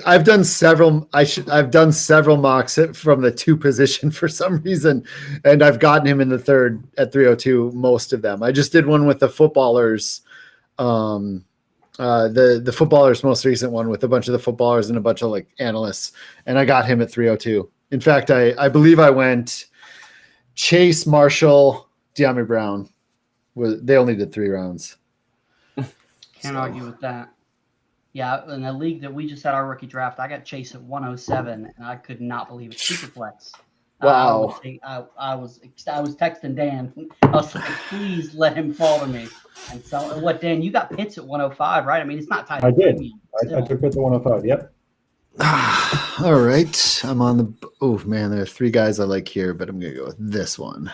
I've done several. I've done several mocks from the 2 position for some reason, and I've gotten him in the 3rd at 302. Most of them. I just did one with the footballers. The footballers most recent one with a bunch of the footballers and a bunch of like analysts, and I got him at 302. In fact, I believe I went Chase, Marshall, De'Ami Brown. They only did 3 rounds. Can't argue with that. Yeah, in the league that we just had our rookie draft, I got Chase at 107, and I could not believe it. Superflex. Wow. I was texting Dan. I was like, please let him fall to me. And so, what, Dan? You got Pitts at 105, right? I mean, it's not tight. I did. premium, I still. took Pitts at 105. Yep. All right, I'm on the. Oh man, there are 3 guys I like here, but I'm gonna go with this one.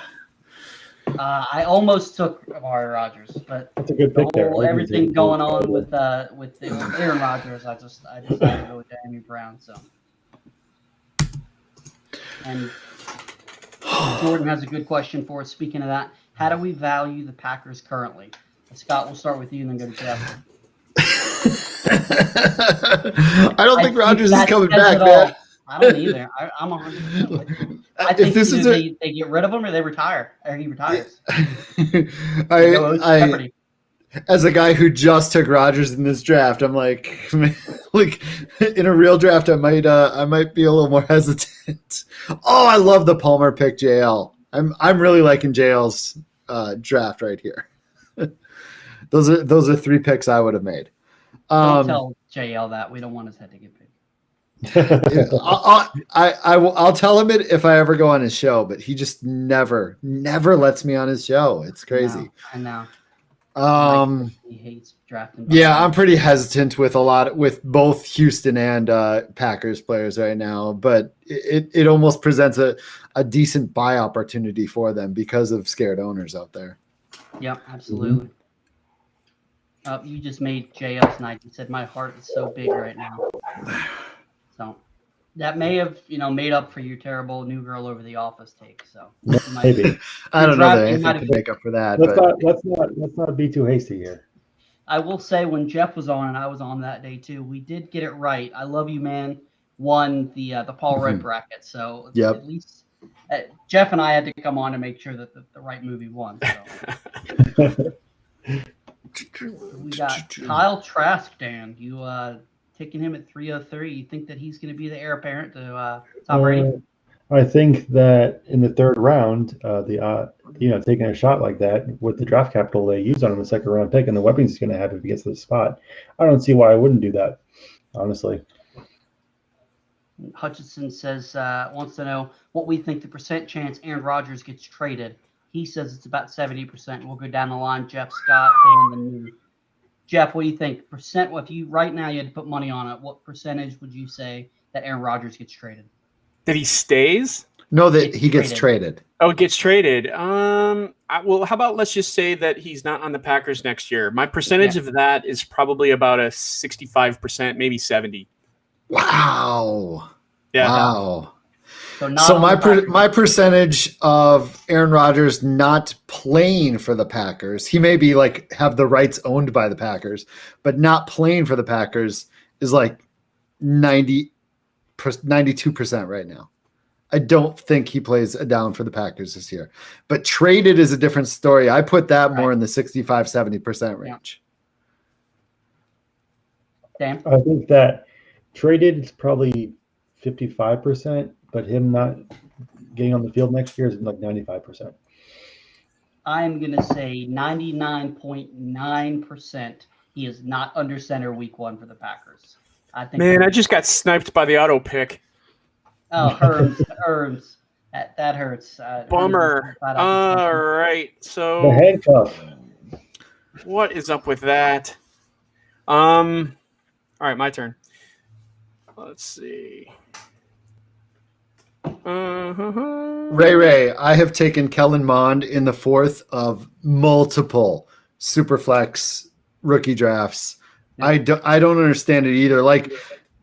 I almost took Amari Rodgers, but That's a good pick there. everything going on with Aaron Rodgers, I decided to go with De'Ami Brown. So, and Jordan has a good question for us. Speaking of that, how do we value the Packers currently? Scott, we'll start with you and then go to Jeff. I don't think Rodgers is coming back, man. I don't either. I'm 100% with you. I think this is they get rid of him or they retire, or he retires. I as a guy who just took Rodgers in this draft, I'm like, like in a real draft, I might be a little more hesitant. Oh, I love the Palmer pick, JL. I'm really liking JL's draft right here. Those are 3 picks I would have made. Don't tell JL that we don't want his head to get big. I'll tell him it if I ever go on his show, but he just never lets me on his show. It's crazy. I know. He hates drafting. Yeah, I'm pretty hesitant with both Houston and Packers players right now, but it almost presents a decent buy opportunity for them because of scared owners out there. Yeah, absolutely. You just made JL's night. He said, my heart is so big right now. So that may have, made up for your terrible New Girl Over the Office take. So Maybe. I don't know that anything can make up for that. Let's not be too hasty here. I will say when Jeff was on and I was on that day too, we did get it right. I Love You, Man won the Paul Rudd bracket. So at least Jeff and I had to come on to make sure that the right movie won. So. We got Kyle Trask, Dan. You taking him at 303. You think that he's going to be the heir apparent to Tom Brady? I think that in the 3rd round, taking a shot like that with the draft capital they use on him, the 2nd round pick, and the weapons he's going to have if he gets to the spot, I don't see why I wouldn't do that, honestly. Hutchinson says wants to know what we think the percent chance Aaron Rodgers gets traded. He says it's about 70%. We'll go down the line. Jeff, Scott, Dan, and you. Jeff, what do you think? Percent? Well, if you right now you had to put money on it, what percentage would you say that Aaron Rodgers gets traded? That he stays? No, that he gets traded. Oh, gets traded. Well, how about let's just say that he's not on the Packers next year. My percentage of that is probably about a 65%, maybe 70. Wow. Yeah. Wow. So my percentage of Aaron Rodgers not playing for the Packers, he may be have the rights owned by the Packers, but not playing for the Packers is 92% right now. I don't think he plays a down for the Packers this year, but traded is a different story. I put that more in the 65-70% range. Dan? I think that traded is probably 55%. But him not getting on the field next year is 95%. I'm going to say 99.9% he is not under center week 1 for the Packers. I think. Man, I just got sniped by the auto pick. Oh, Herbs. That hurts. Bummer. All right. So the handcuff. What is up with that? All right, my turn. Let's see. Ray, I have taken Kellen Mond in the 4th of multiple Superflex rookie drafts. I don't understand it either. Like,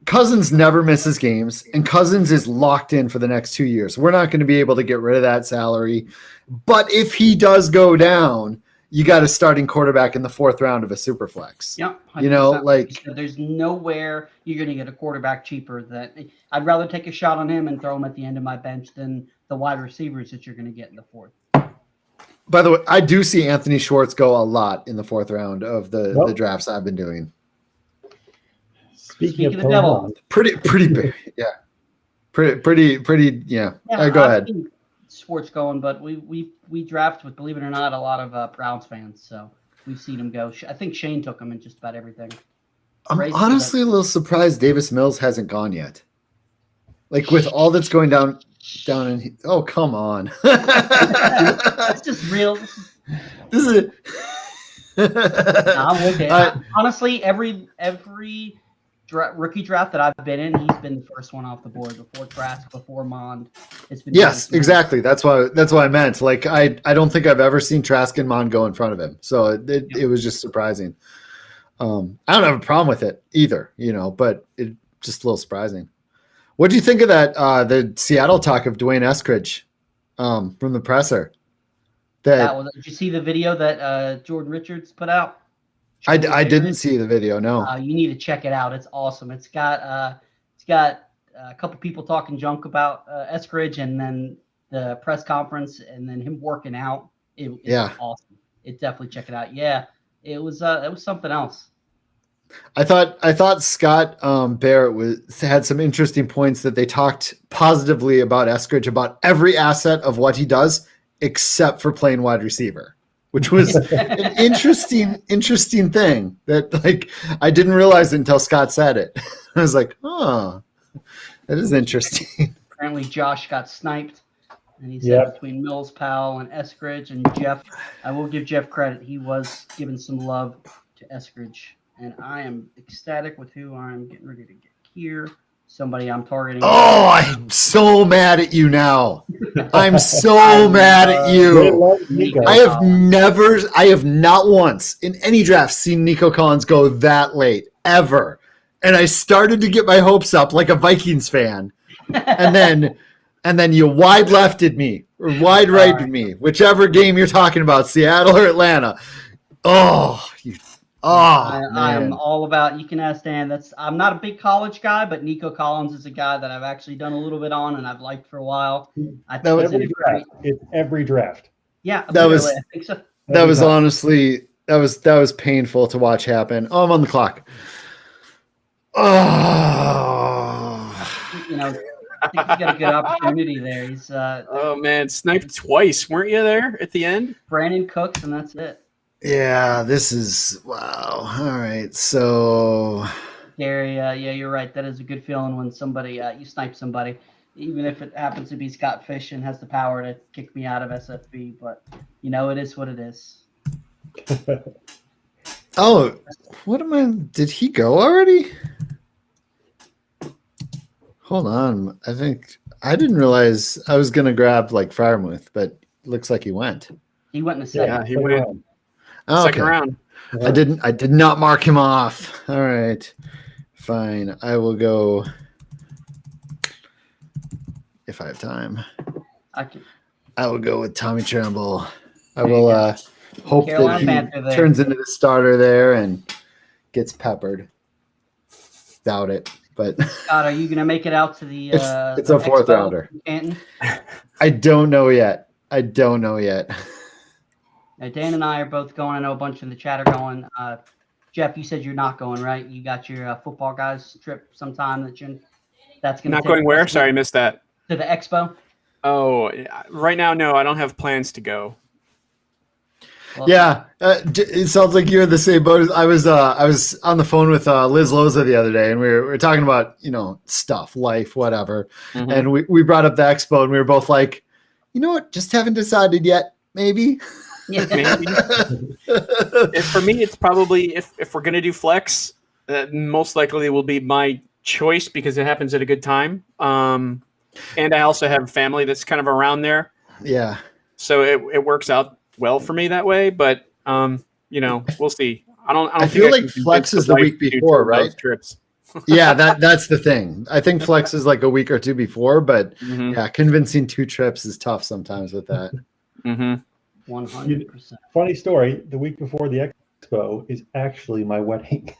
Cousins never misses games, and Cousins is locked in for the next 2 years. We're not going to be able to get rid of that salary. But if he does go down, you got a starting quarterback in the 4th round of a Superflex. Yep. You know, 100%. like, there's nowhere you're going to get a quarterback cheaper. That I'd rather take a shot on him and throw him at the end of my bench than the wide receivers that you're going to get in the 4th. by the way, I do see Anthony Schwartz go a lot in the 4th round of the drafts I've been doing. Speaking of the devil. Mond, Pretty big, yeah. Pretty, yeah. Go ahead. Sports going, but we draft with, believe it or not, a lot of Browns fans, so we've seen him go. I think Shane took him in just about everything. I'm Crazy, honestly a little surprised Davis Mills hasn't gone yet. Like, with all that's going down in, oh, come on. That's just real. This is I'm with it. Honestly, every rookie draft that I've been in, he's been the first one off the board before Trask, before Mond. It's been yes, exactly. That's why I meant. Like, I don't think I've ever seen Trask and Mond go in front of him. So it was just surprising. I don't have a problem with it either, but it just a little surprising. What do you think of that? The Seattle talk of Dwayne Eskridge from the presser. Did you see the video that Jordan Richards put out? I didn't see the video. No. You need to check it out. It's awesome. It's got a couple people talking junk about Eskridge, and then the press conference, and then him working out. It's awesome. Definitely check it out. Yeah, it was something else. I thought Scott Barrett had some interesting points that they talked positively about Eskridge, about every asset of what he does except for playing wide receiver, which was an interesting thing that, like, I didn't realize it until Scott said it. I was like, oh, that is interesting. Apparently Josh got sniped, and he said between Mills, Powell, and Eskridge, and Jeff, I will give Jeff credit. He was giving some love to Eskridge. And I am ecstatic with who I'm getting ready to get here. Somebody I'm targeting. Oh, I'm so mad at you now. I'm so mad at you. I have not once in any draft seen Nico Collins go that late, ever. And I started to get my hopes up like a Vikings fan. And then you wide lefted me or wide righted me, whichever game you're talking about, Seattle or Atlanta. I'm all about. You can ask Dan. I'm not a big college guy, but Nico Collins is a guy that I've actually done a little bit on and I've liked for a while. It's every draft. Yeah, I think so. That was honestly that was painful to watch happen. Oh, I'm on the clock. I think you got a good opportunity there. He's oh man, sniped twice. Weren't you there at the end? Brandon Cooks, and that's it. Yeah, this is wow. All right, so Gary, yeah, you're right. That is a good feeling when somebody you snipe somebody, even if it happens to be Scott Fish and has the power to kick me out of SFB. But it is what it is. Oh, what am I? Did he go already? Hold on. I think I didn't realize I was gonna grab like Freiermuth, but it looks like he went. He went in the second. Yeah, he went. Oh, Second round. I did not mark him off. All right. Fine. I will go if I have time. I will go with Tommy Tremble. I will hope Carolina that he turns into the starter there and gets peppered. Doubt it. But Scott, are you gonna make it out to the it's a 4th rounder. I don't know yet. Now, Dan and I are both going. I know a bunch in the chat are going. Jeff, you said you're not going, right? You got your football guys trip sometime that's going to Not going where? Sorry, I missed that. To the expo? Oh, right now, no. I don't have plans to go. Well, yeah, it sounds like you're in the same boat. I was on the phone with Liz Loza the other day, and we were talking about stuff, life, whatever. Mm-hmm. And we brought up the expo, and we were both like, you know what? Just haven't decided yet. Maybe. Yeah. Maybe. For me, it's probably if we're gonna do flex, most likely will be my choice because it happens at a good time. and I also have family that's kind of around there. Yeah. So it works out well for me that way. But we'll see. I feel like Flex is the week before, right? Trips. Yeah, that's the thing. I think Flex is like a week or two before, but yeah, convincing 2 trips is tough sometimes with that. 100%. Funny story. The week before the expo is actually my wedding.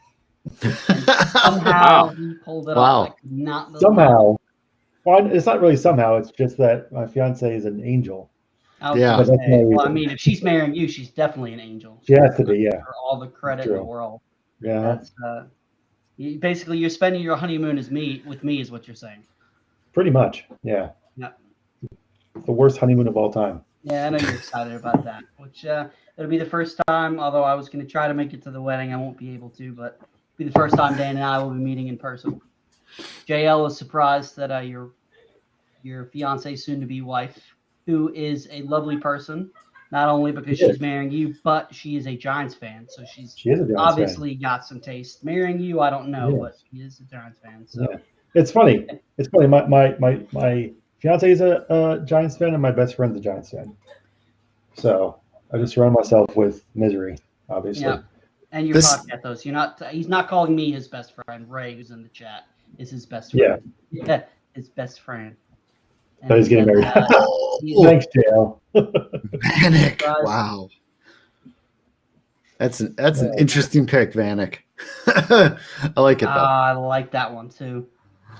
Somehow he pulled it off. Like, not somehow. Well, it's not really somehow. It's just that my fiance is an angel. Yeah. Well, I mean, if she's marrying you, she's definitely an angel. She has to be, yeah. For all the credit in the world. Yeah. That's basically you're spending your honeymoon with me is what you're saying. Pretty much, yeah. Yeah. The worst honeymoon of all time. Yeah, I know you're excited about that. Which it'll be the first time. Although I was going to try to make it to the wedding, I won't be able to. But it'll be the first time Dan and I will be meeting in person. JL is surprised that your fiance, soon-to-be wife, who is a lovely person, not only because she's marrying you, but she is a Giants fan. So she is a Giants obviously fan. Got some taste. Marrying you, I don't know, but she is a Giants fan. So it's funny. It's funny. My fiance is a Giants fan, and my best friend's a Giants fan. So I just surround myself with misery, obviously. Yeah. And you're talking at those. He's not calling me his best friend. Ray, who's in the chat, is his best friend. Yeah, his best friend. And so he's getting married. Thanks, JL. Vanek. Wow. That's an interesting pick, Vanek. I like it though. I like that one too.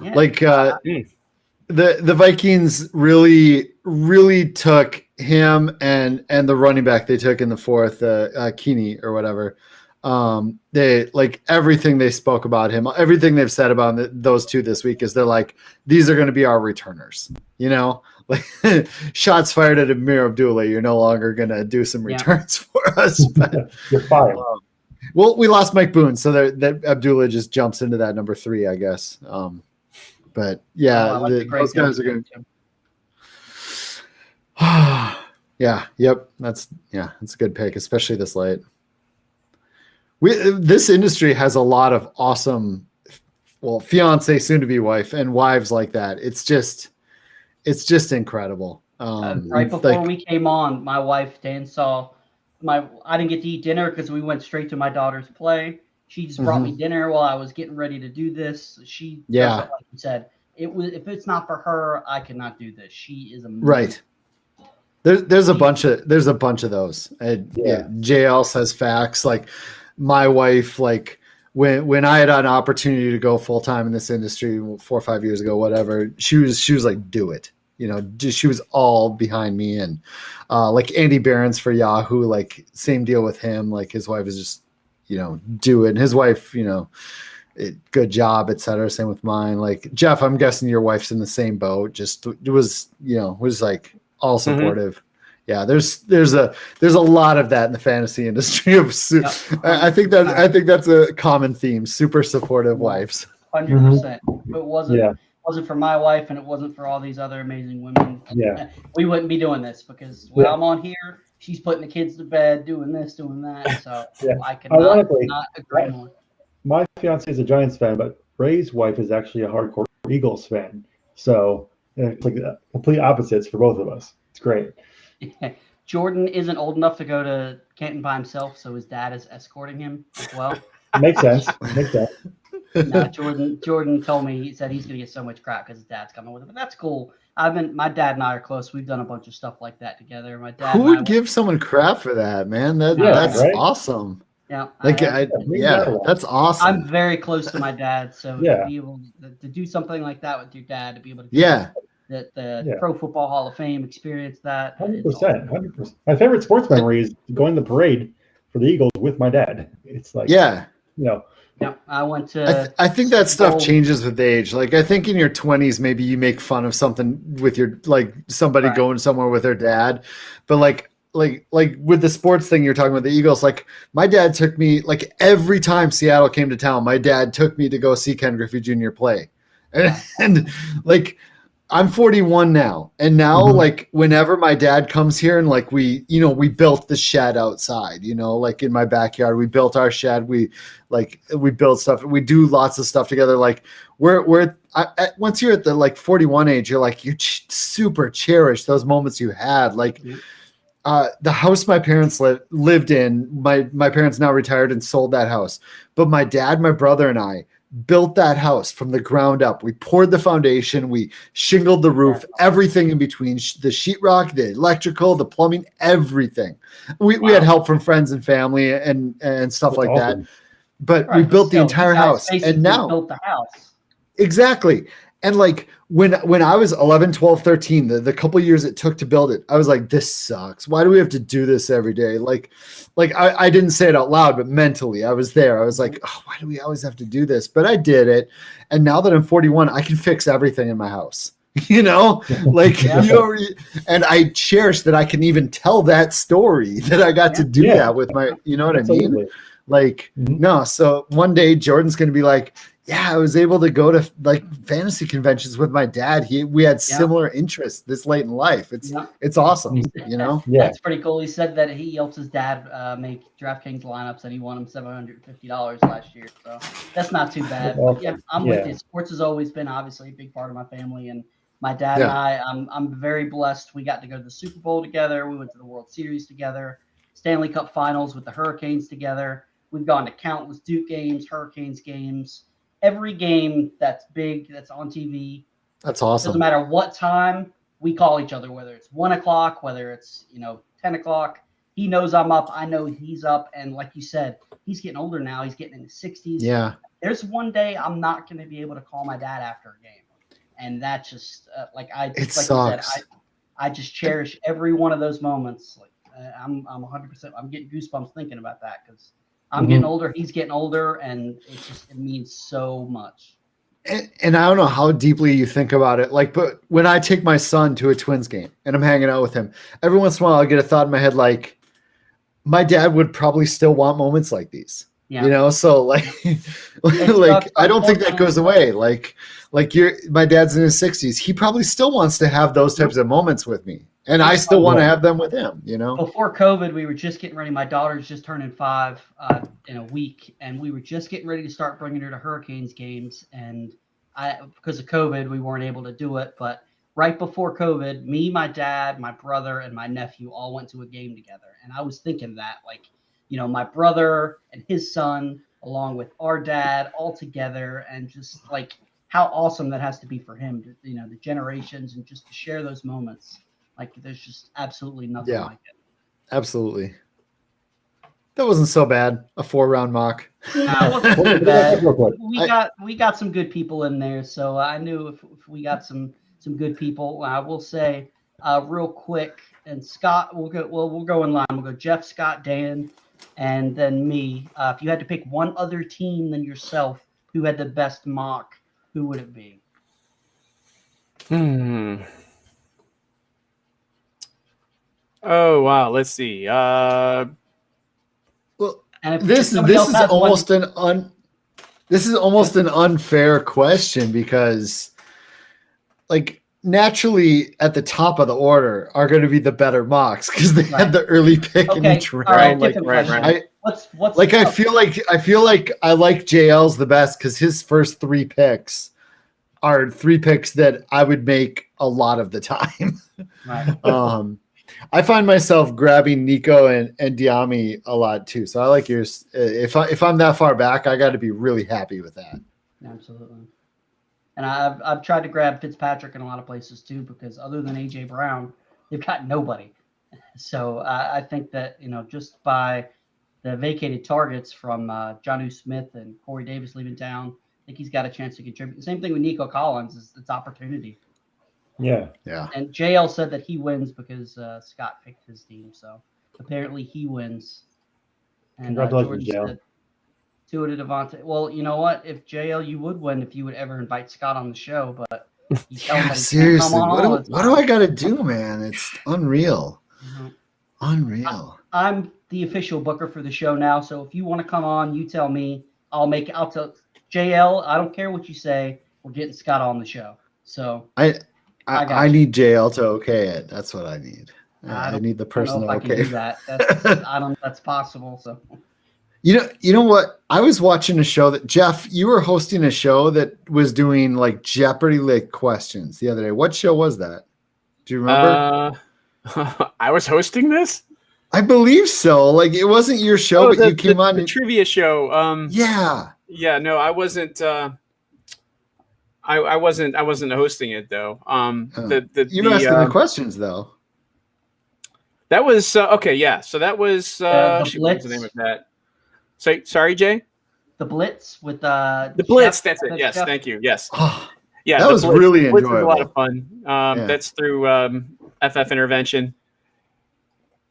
Yeah. Like the Vikings really took him and the running back they took in the fourth, Keeney or whatever. They like everything they spoke about him, everything they've said about those two this week is they're like, these are going to be our returners, like shots fired at Amir Abdullah. You're no longer going to do some returns for us. But, you're fired. Well, we lost Mike Boone. So that Abdullah just jumps into that number 3, I guess. But yeah, those guys are going to, yep. That's a good pick, especially this late. This industry has a lot of awesome, fiance, soon to be wife, and wives like that. It's just incredible. Right before we came on, my wife Dan saw I didn't get to eat dinner because we went straight to my daughter's play. She just brought me dinner while I was getting ready to do this. She like you said, if it's not for her, I cannot do this. She is amazing. Right. There's a bunch of those. JL says facts. Like my wife, like when I had an opportunity to go full time in this industry 4 or 5 years ago, whatever, she was like, do it. She was all behind me. And like Andy Behrens for Yahoo, like same deal with him. Like his wife is just, do it. And his wife, good job, et cetera. Same with mine. Like Jeff, I'm guessing your wife's in the same boat. Just was like all supportive. Yeah, there's a lot of that in the fantasy industry. I think that's a common theme. Super supportive wives. 100%. If it wasn't for my wife and it wasn't for all these other amazing women, we wouldn't be doing this because when I'm on here, she's putting the kids to bed, doing this, doing that. So I cannot not agree more. My fiance is a Giants fan, but Ray's wife is actually a hardcore Eagles fan. So it's like complete opposites for both of us. It's great. Jordan isn't old enough to go to Canton by himself, so his dad is escorting him as well. Makes sense. No, Jordan told me, he said he's gonna get so much crap because his dad's coming with him, but that's cool. My dad and I are close. We've done a bunch of stuff like that together. My dad. Who would give someone crap for that, man? That's awesome. Yeah, that's awesome. I'm very close to my dad, so to be able to do something like that with your dad, to be able to the Pro Football Hall of Fame experience that. 100%. My favorite sports memory is going to the parade for the Eagles with my dad. It's like I went to. I think that stuff changes with age. Like I think in your 20s, maybe you make fun of something with your somebody going somewhere with their dad, but like with the sports thing you're talking about, the Eagles, like my dad took me, like every time Seattle came to town, my dad took me to go see Ken Griffey Jr. play. And like I'm 41 now, and now Mhm. like whenever my dad comes here and like we built the shed outside, like in my backyard, we built our shed. We build stuff. We do lots of stuff together. Like once you're at the like 41 age, you're like super cherish those moments you had. Like the house my parents lived in, my parents now retired and sold that house, but my dad, my brother, and I built that house from the ground up. We poured the foundation, we shingled the roof, everything in between, the sheetrock, the electrical, the plumbing, everything. We had help from friends and family and stuff That's like awesome. that. But Right, we but built the still, entire you guys house. basically And now built the house. exactly. And like when I was 11, 12, 13, the couple years it took to build it, I was like, this sucks. Why do we have to do this every day? Like I didn't say it out loud, but mentally I was there. I was like, oh, why do we always have to do this? But I did it. And now that I'm 41, I can fix everything in my house. Like, and I cherish that I can even tell that story that I got to do that with my, you know what I mean? Absolutely. Like, no. So one day Jordan's going to be like, yeah, I was able to go to like fantasy conventions with my dad. We had similar interests this late in life. It's awesome, Yeah. That's pretty cool. He said that he helped his dad make DraftKings lineups, and he won him $750 last year. So that's not too bad. But yeah, I'm with you. Sports has always been obviously a big part of my family, and my dad and I. I'm very blessed. We got to go to the Super Bowl together. We went to the World Series together, Stanley Cup Finals with the Hurricanes together. We've gone to countless Duke games, Hurricanes games. Every game that's big, that's on TV. That's awesome. Doesn't matter what time, we call each other, whether it's 1 o'clock, whether it's 10 o'clock. He knows I'm up. I know he's up. And like you said, he's getting older now. He's getting in his 60s. Yeah. There's one day I'm not going to be able to call my dad after a game, and that just I just cherish every one of those moments. Like I'm 100%. I'm getting goosebumps thinking about that because I'm getting older. He's getting older, and it means so much. And I don't know how deeply you think about it. Like, but when I take my son to a Twins game and I'm hanging out with him, every once in a while I get a thought in my head like, my dad would probably still want moments like these. Yeah. So like I don't think that goes away. Like my dad's in his 60s. He probably still wants to have those types of moments with me. And I still want to have them with him, Before COVID, we were just getting ready. My daughter's just turning 5 in a week, and we were just getting ready to start bringing her to Hurricanes games. And because of COVID, we weren't able to do it. But right before COVID, me, my dad, my brother, and my nephew all went to a game together. And I was thinking that, my brother and his son, along with our dad, all together, and just like how awesome that has to be for him, the generations, and just to share those moments. Like there's just absolutely nothing like it. Absolutely. That wasn't so bad. A 4-round mock. No, it wasn't too bad. We got some good people in there, so I knew if we got some good people. I will say real quick, and Scott, we'll go in line. We'll go Jeff, Scott, Dan, and then me. If you had to pick one other team than yourself who had the best mock, who would it be? Oh wow, let's see. Well, this is almost an unfair question because, like, naturally at the top of the order are going to be the better mocks because they had the early pick in each round. Right. What's like? I feel like I like JL's the best because his first 3 picks are 3 picks that I would make a lot of the time. Right. I find myself grabbing Nico and Diami a lot too. So I like yours. If I'm that far back, I got to be really happy with that. Absolutely. And I've tried to grab Fitzpatrick in a lot of places too, because other than AJ Brown, they've got nobody. So I think that, just by the vacated targets from Jonnu Smith and Corey Davis leaving town, I think he's got a chance to contribute. Same thing with Nico Collins. It's opportunity. Yeah. And JL said that he wins because Scott picked his team. So apparently he wins. And congratulations, JL. Tua to Devontae. Well, you know what? If JL, you would win if you would ever invite Scott on the show. But seriously, what do I got to do, man? It's unreal. Mm-hmm. Unreal. I'm the official booker for the show now. So if you want to come on, you tell me. I'll tell JL. I don't care what you say. We're getting Scott on the show. So I need JL to okay it. That's what I need. I need the I don't person know to if I can okay. do that. I don't. That's possible. So You know what? I was watching a show that Jeff, you were hosting a show that was doing like Jeopardy like questions the other day. What show was that? Do you remember? I was hosting this. I believe so. Like it wasn't your show, but you came on the trivia show. Yeah. Yeah, no, I wasn't. I wasn't hosting it though. You were asking the questions though. That was okay. Yeah, so that was what was the name of that? Sorry, Jay. the Blitz with The Blitz. Jeff, That's it. Yes, Jeff. thank you. Yes. Oh, Yeah, that the was Blitz. really The Blitz was a lot enjoyable. of fun. Yeah. That's through FF Intervention.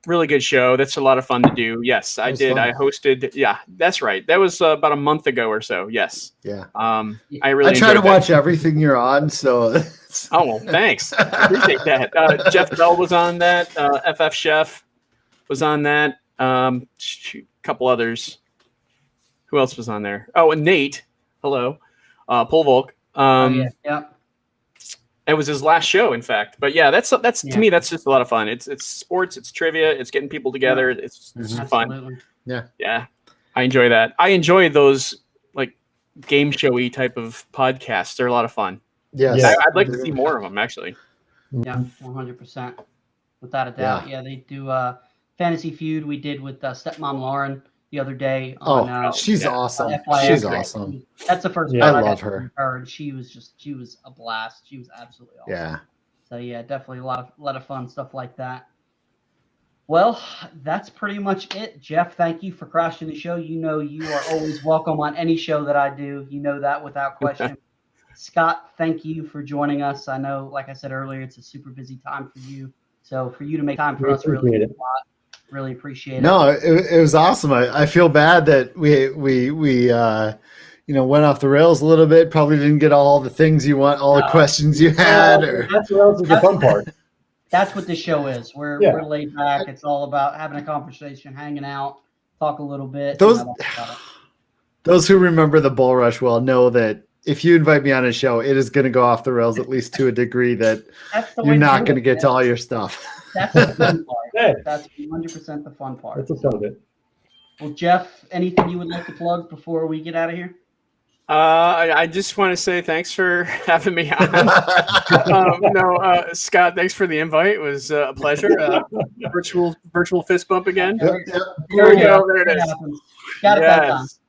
Really good show. That's a lot of fun to do. Yes, I was did. fun. I hosted. Yeah, that's right. That was about a month ago or so. Yes. Yeah. I really. I try to enjoyed that. watch everything you're on, so Oh well, thanks. I appreciate that. Jeff Bell was on that. FF Chef was on that. A couple others. Who else was on there? Oh, and Nate. Hello. Paul Volk. yeah. It was his last show, in fact. But yeah, that's Yeah. to me, that's just a lot of fun. It's sports, it's trivia, it's getting people together. It's fun. Absolutely. Yeah, I enjoy that. I enjoy those like game showy type of podcasts. They're a lot of fun. yes. Yeah. I'd like to see more of them, actually. Yeah, 100%. Without a doubt. Yeah, they do Fantasy Feud we did with Stepmom Lauren the other day. On, She's yeah. awesome. FYX. She's awesome. That's the first Yeah, time I got love to her. meet her, and she was a blast. She was absolutely awesome. Yeah. So yeah, definitely a lot of fun stuff like that. Well, that's pretty much it. Jeff, thank you for crashing the show. You know you are always welcome on any show that I do. You know that without question. Scott, thank you for joining us. I know, like I said earlier, it's a super busy time for you. So for you to make time for us really Appreciate means it. a lot. Really appreciate it. No, it was awesome. I feel bad that we went off the rails a little bit. Probably didn't get all the things you want, all the questions you had. Or That's what else is the fun part. That's what this show is. We're laid back. It's all about having a conversation, hanging out, talk a little bit. Those- you know, that's about it. those who remember the Bull Rush well know that if you invite me on a show, it is going to go off the rails at least to a degree that That's the way you're to not do going to it, get man. to all your stuff. That's the fun part. Yeah. That's 100% the fun part. That's the fun of it. Well, Jeff, anything you would like to plug before we get out of here? I just want to say thanks for having me on. Scott, thanks for the invite. It was a pleasure. Virtual fist bump again. Yep, yep. There we go. There it is. happens. Got it that time. Yes.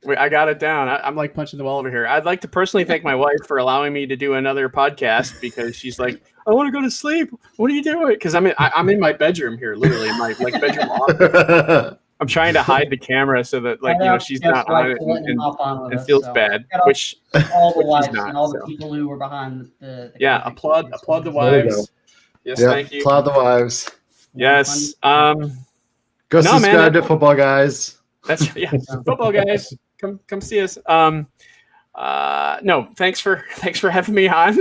Wait, I got it down. I'm like punching the wall over here. I'd like to personally thank my wife for allowing me to do another podcast because she's like, I want to go to sleep. What are you doing? Because I'm in my bedroom here, literally in my bedroom office. I'm trying to hide the camera so that she's Jeff's not wife on it for letting him hop on with and us, feels so bad. shout out Which all the which wives he's not, and all the so. people who were behind the Yeah, applaud the There we wives. Yes, Yep, thank you. applaud the wives. Yes. Go No, subscribe man, to Football Guys. That's football guys. Come see us. No, thanks for having me on.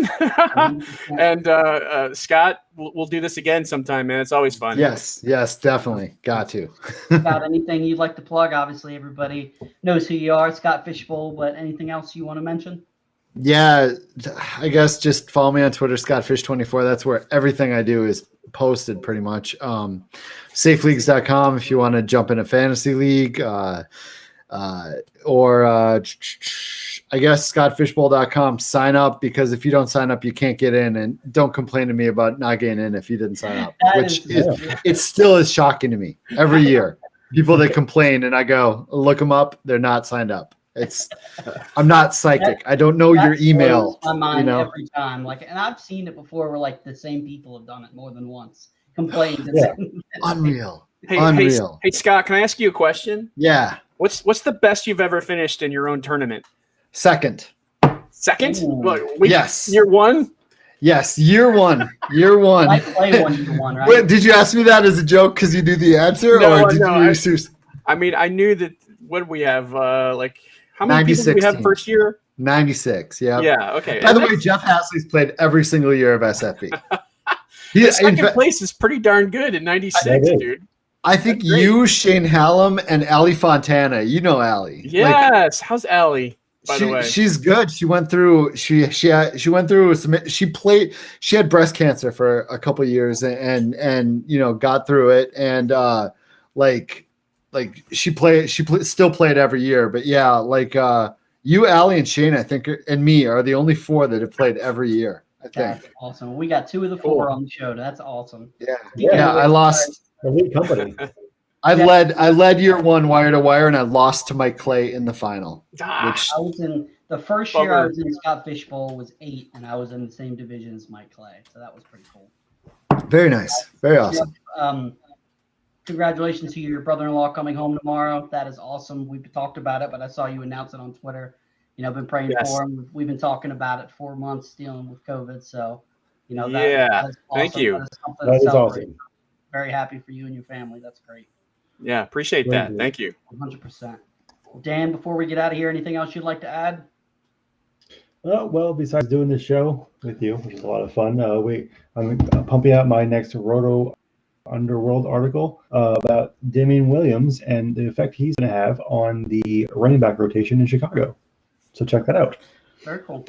And Scott, we'll do this again sometime, man. It's always fun. Yes, definitely. Got to. About anything you'd like to plug? Obviously, everybody knows who you are, Scott Fishbowl. But anything else you want to mention? Yeah, I guess just follow me on Twitter, ScottFish24. That's where everything I do is posted pretty much. Safeleagues.com if you want to jump in a fantasy league. Or I guess scottfishbowl.com. Sign up because if you don't sign up, you can't get in. And don't complain to me about not getting in if you didn't sign up, it still is shocking to me every year. People that complain and I go, look them up. They're not signed up. I'm not psychic. I don't know your email. My mind every time. And I've seen it before where the same people have done it more than once. Complained. Yeah. Unreal. Hey, Scott, can I ask you a question? Yeah. What's the best you've ever finished in your own tournament? Second. Second? Ooh. Yes. Year one? Yes. Year one. Year one. I play one year one, right? Wait, did you ask me that as a joke because you knew the answer, No, or did no, you serious? I mean, I knew that. What do we have? How many people did we have 96 first year? 96. Yeah. Yeah. Okay. By the way, Jeff Hasley's played every single year of SFB. Second place is pretty darn good in '96, dude. I think you, Shane Hallam, and Ali Fontana. You know Ali. Yes. How's Allie? by the way. She's good. She went through she went through some she had breast cancer for a couple of years and got through it and she still played every year. But yeah, you, Allie, and Shane, I think, and me are the only 4 that have played every year. I think. That's awesome. We got 2 of the 4 on the show. That's awesome. Yeah. I lost. Elite company. I led year 1 wire to wire, and I lost to Mike Clay in the final. I was in the first year I was in Scott Fishbowl was 8, and I was in the same division as Mike Clay. So that was pretty cool. Very nice. Very awesome. Congratulations to your brother-in-law coming home tomorrow. That is awesome. We've talked about it, but I saw you announce it on Twitter. I've been praying for him. We've been talking about it 4 months dealing with COVID. So, that is awesome. Thank you. That is awesome. Very happy for you and your family. That's great. Yeah, appreciate that. Thank you. 100%. Dan, before we get out of here, anything else you'd like to add? Well, besides doing this show with you, which is a lot of fun, I'm pumping out my next Roto Underworld article about Damian Williams and the effect he's going to have on the running back rotation in Chicago. So check that out. Very cool.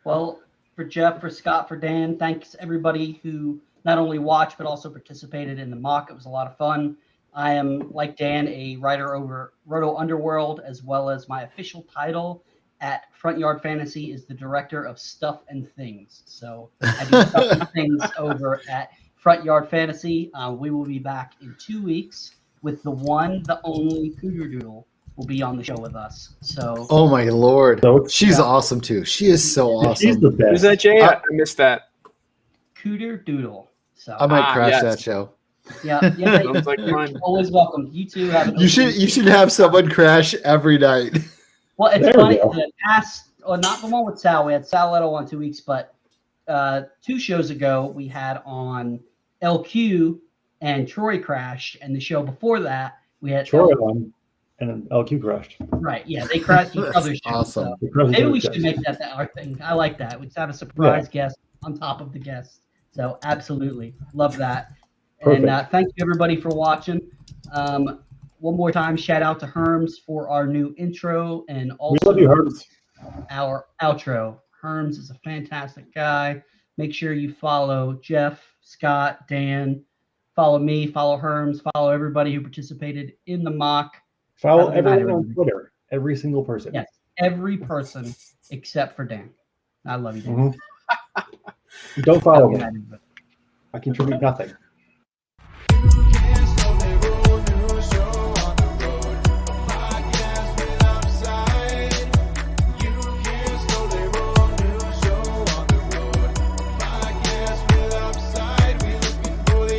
Well, for Jeff, for Scott, for Dan, thanks everybody who not only watched but also participated in the mock. It was a lot of fun. I am, like Dan, a writer over Roto Underworld, as well as my official title at Front Yard Fantasy is the director of Stuff and Things. So I do Stuff and Things over at Front Yard Fantasy. We will be back in 2 weeks with the one, the only Cooter Doodle will be on the show with us. So, oh my Lord, So, she's awesome too. She is so awesome. She's the best. Who's that, Jay? I missed that. Cooter Doodle. So I might crash that show. yeah, Sounds like fun. always welcome. You two have an You should have someone crash every night. Well, it's There we funny. go. The past, not the one with Sal. We had Sal Leto on 2 weeks, but 2 shows ago we had on LQ and Troy crashed, and the show before that we had Troy won, and then LQ crashed. Right, yeah, they crashed each other's shows. Awesome. So maybe we should make that our thing. I like that. We just have a surprise guest on top of the guest. So absolutely love that. Perfect. And thank you everybody for watching. One more time, shout out to Herms for our new intro and We also love you, Herms. our outro. Herms is a fantastic guy. Make sure you follow Jeff, Scott, Dan. Follow me, follow Herms, follow everybody who participated in the mock. Follow Have a good night, everyone on everybody. Twitter. Every single person. Yes, every person except for Dan. I love you, Dan. Don't Have a follow good me. night, everybody. I contribute nothing.